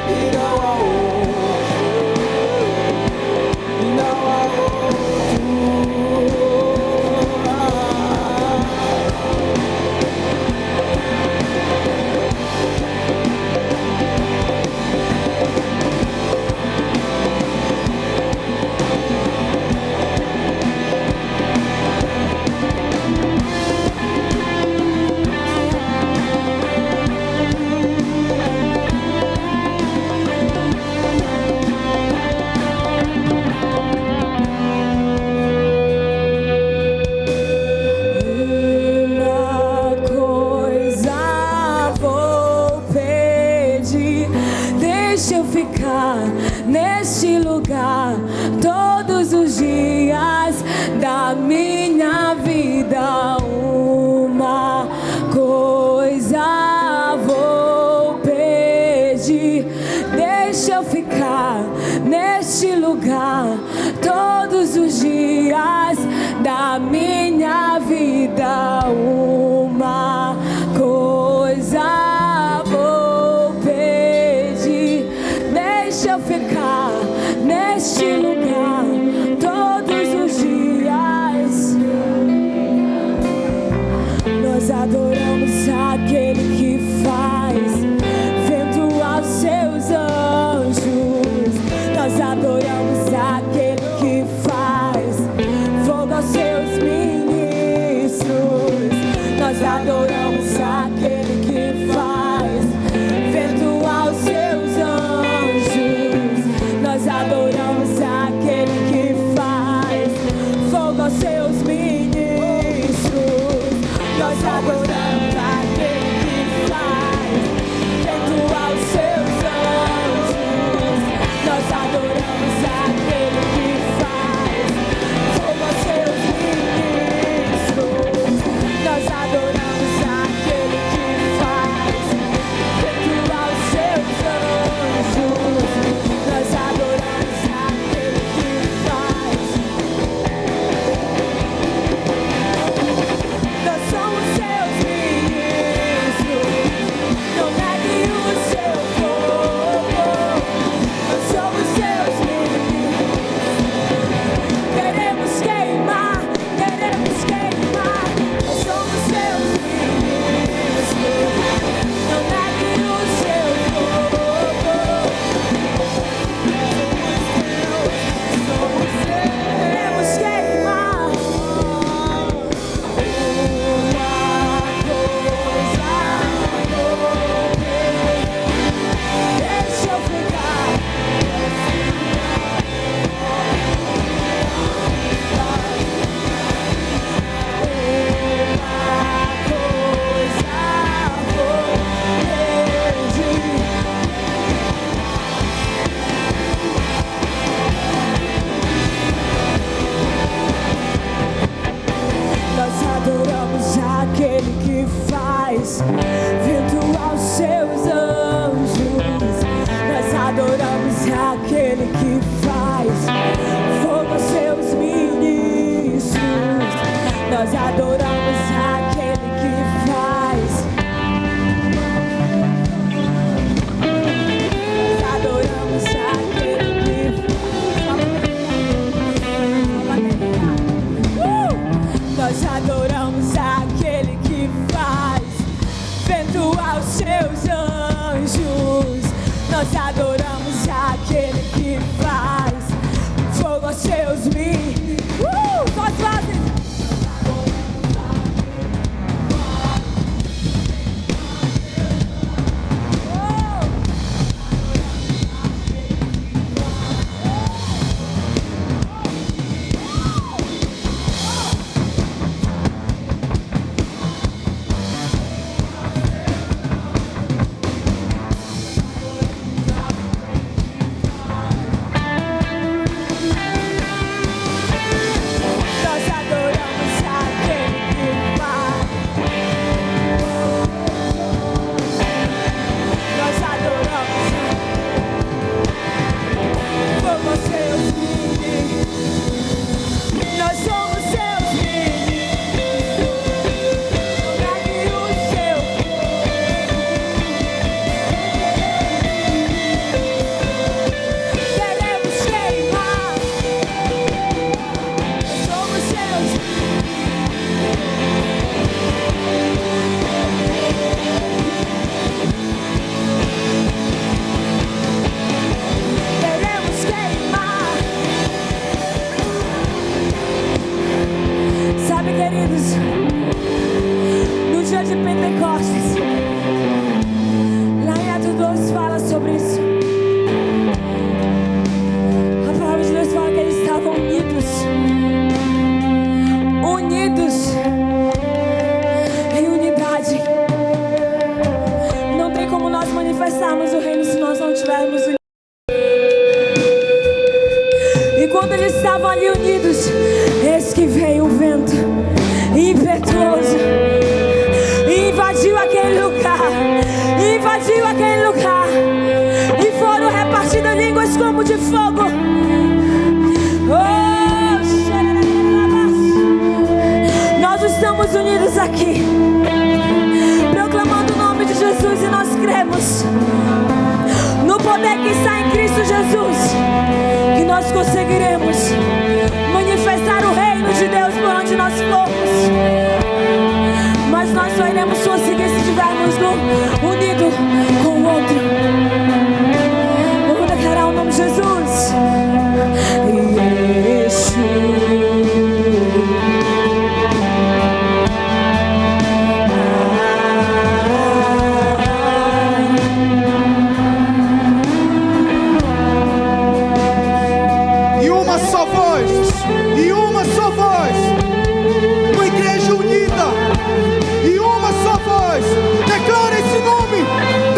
E não há outro, e não há uma coisa vou pedir, deixa eu ficar neste lugar todos os dias da minha vida. Uma coisa vou pedir, deixa eu ficar neste lugar todos os dias da minha vida. Uma coisa vou pedir, deixa eu ficar neste lugar todos os dias. Nós adoramos aquele que faz vento aos seus anjos. Nós adoramos aquele que faz fogo aos seus ministros. Nós adoramos aquele que faz vento aos seus anjos. Nós adoramos aquele vendo aos seus anjos. Nós adoramos aquele que faz fogo aos seus ministros. Nós adoramos aquele que faz. Nós adoramos aquele que Nós adoramos aquele que faz vento aos seus anjos. Nós adoramos aquele que faz fogo aos seus nós fazem. Manifestarmos o reino se nós não tivermos unidos. E quando eles estavam ali unidos, eis que veio o vento impetuoso e invadiu aquele lugar, e foram repartidas línguas como de fogo. Nós estamos unidos aqui, proclamando o nome de Jesus, e nós cremos no poder que está em Cristo Jesus, que nós conseguiremos manifestar o reino de Deus por onde nós formos. Mas nós só iremos conseguir se estivermos unidos com o outro. Vamos declarar o nome de Jesus. Declara esse nome.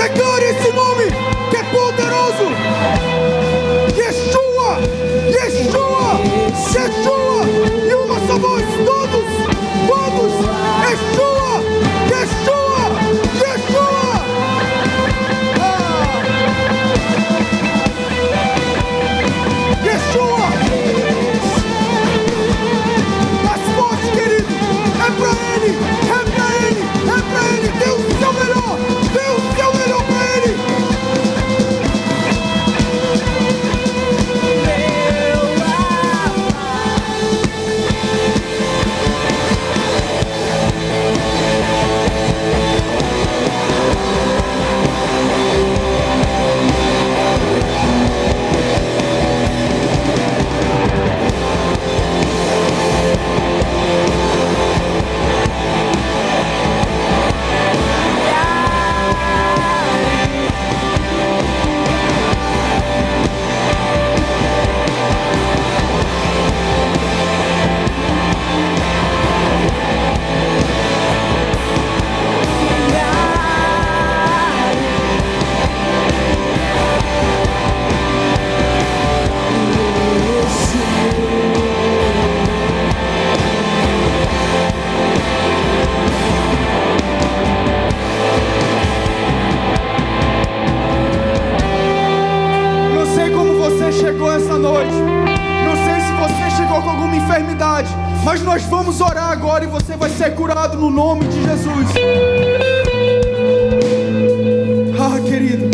chegou essa noite, não sei se você chegou com alguma enfermidade, mas nós vamos orar agora e você vai ser curado no nome de Jesus. Ah, querido,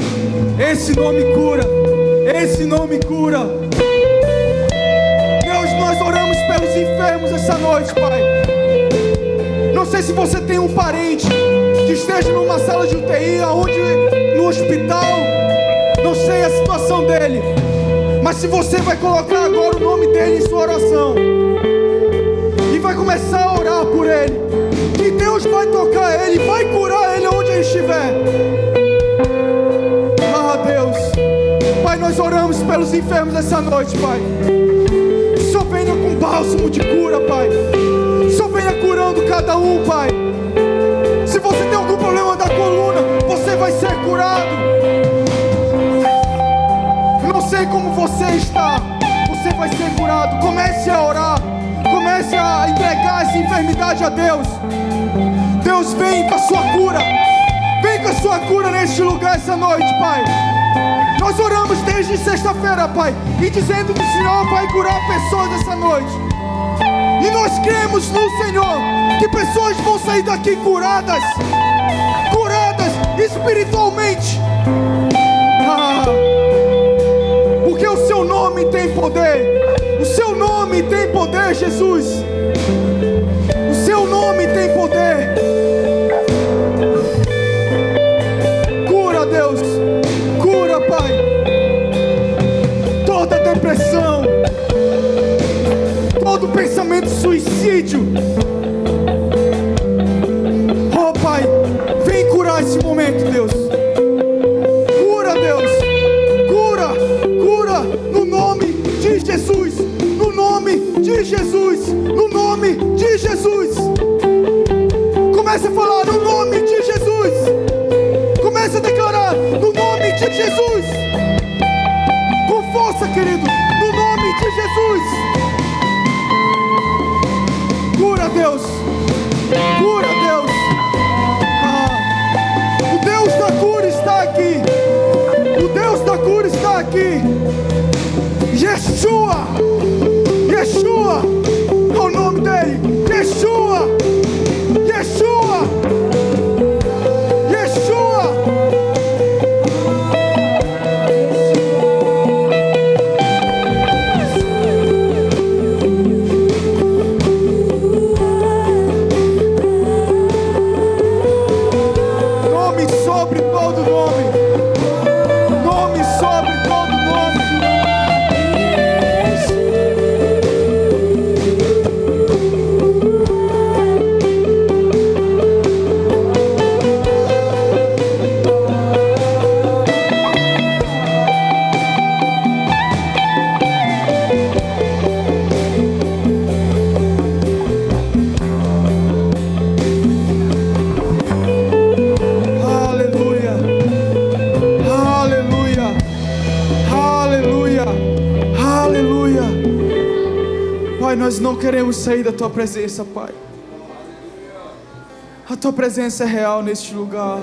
esse nome cura, esse nome cura. Deus, nós oramos pelos enfermos essa noite, Pai. Não sei se você tem um parente que esteja numa sala de UTI, no hospital, não sei a situação dele, mas se você vai colocar agora o nome dele em sua oração e vai começar a orar por ele, que Deus vai tocar ele, vai curar ele onde ele estiver. Ah, Deus, Pai, nós oramos pelos enfermos essa noite, Pai. Só venha com bálsamo de cura, Pai. Só venha curando cada um, Pai. Se você tem algum problema da coluna, você vai ser curado. Não sei como você está, você vai ser curado. Comece a orar, comece a entregar essa enfermidade a Deus. Deus, vem com a sua cura, vem com a sua cura neste lugar essa noite, Pai. Nós oramos desde sexta-feira, Pai, e dizendo que o Senhor vai curar pessoas essa noite. E nós cremos no Senhor, que pessoas vão sair daqui curadas, curadas espiritualmente. Porque o seu nome tem poder, o seu nome tem poder, Jesus. O seu nome tem poder. Cura, Deus, cura, Pai, toda depressão, todo pensamento de suicídio. Oh, Pai, vem curar esse momento, Deus. Cura, Deus, cura, cura, no nome de Jesus, no nome de Jesus, no nome de Jesus. Comece a falar no nome de Jesus. Comece a declarar no nome de Jesus. Com força, querido, no nome de Jesus. Cura, Deus, cura, Deus. O Deus da cura está aqui. O Deus da cura está aqui. Yeshua, Yeshua, é o nome dele. Yeshua, Yeshua, Yeshua. Nome sobre todo nome. Nome sobre todo nome. Aleluia, aleluia, aleluia, aleluia. Pai, nós não queremos sair da Tua presença, Pai. A Tua presença é real neste lugar.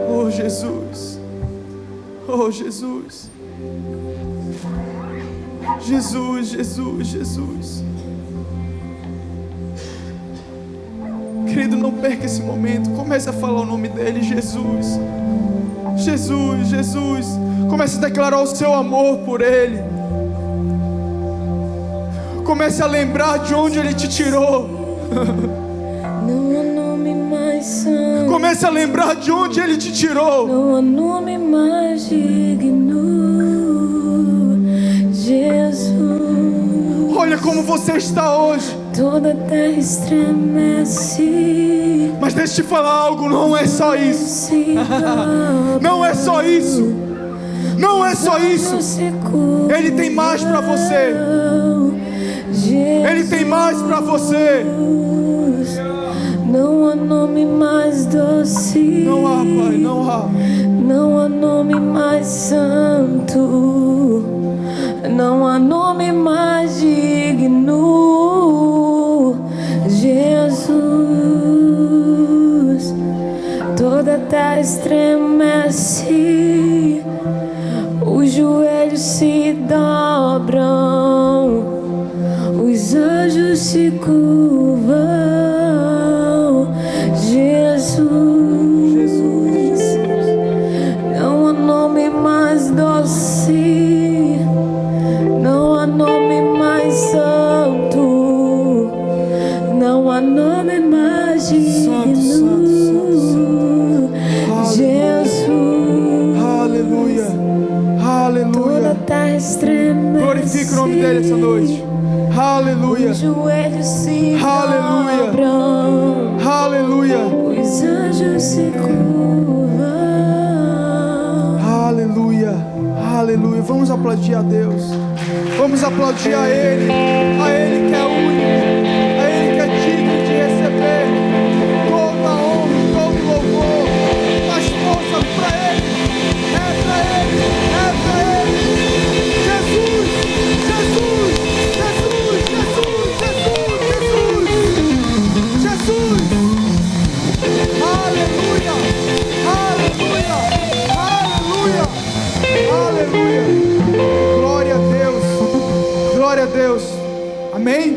Oh, Jesus, oh, Jesus, Jesus, Jesus, Jesus. Querido, não perca esse momento. Comece a falar o nome dele, Jesus, Jesus, Jesus. Comece a declarar o seu amor por ele. Comece a lembrar de onde ele te tirou. Não há nome mais santo, Comece a lembrar de onde ele te tirou. não há nome mais digno. Jesus, Olha como você está hoje. toda a terra estremece. Mas deixa eu te falar algo, não é só isso. Se Não é só isso. Não é só isso. Ele tem mais para você. Ele tem mais para você. Não há nome mais doce. Não há, Pai, não há. Não há nome mais santo. Não há nome mais digno. Jesus, toda a terra terra estremece, os joelhos se dobram, os anjos se curvam. Jesus, não há nome mais doce, não há nome mais santo, não há nome mais digno. Jesus, Aleluia. toda Aleluia. a terra estremece. Glorifique o nome dele essa noite. Aleluia. Os joelhos se Aleluia. dobram, Aleluia. os anjos se curvam. Aleluia. Aleluia. Vamos aplaudir a Deus. Vamos aplaudir a Ele que é único, a Ele que é digno de receber toda a honra, todo o louvor. Faz força para Ele. É para Ele. É para Ele. Jesus, Jesus, Jesus, Jesus, Jesus, Jesus, Jesus. Aleluia, aleluia, aleluia, aleluia. Glória a Deus, glória a Deus. Amém?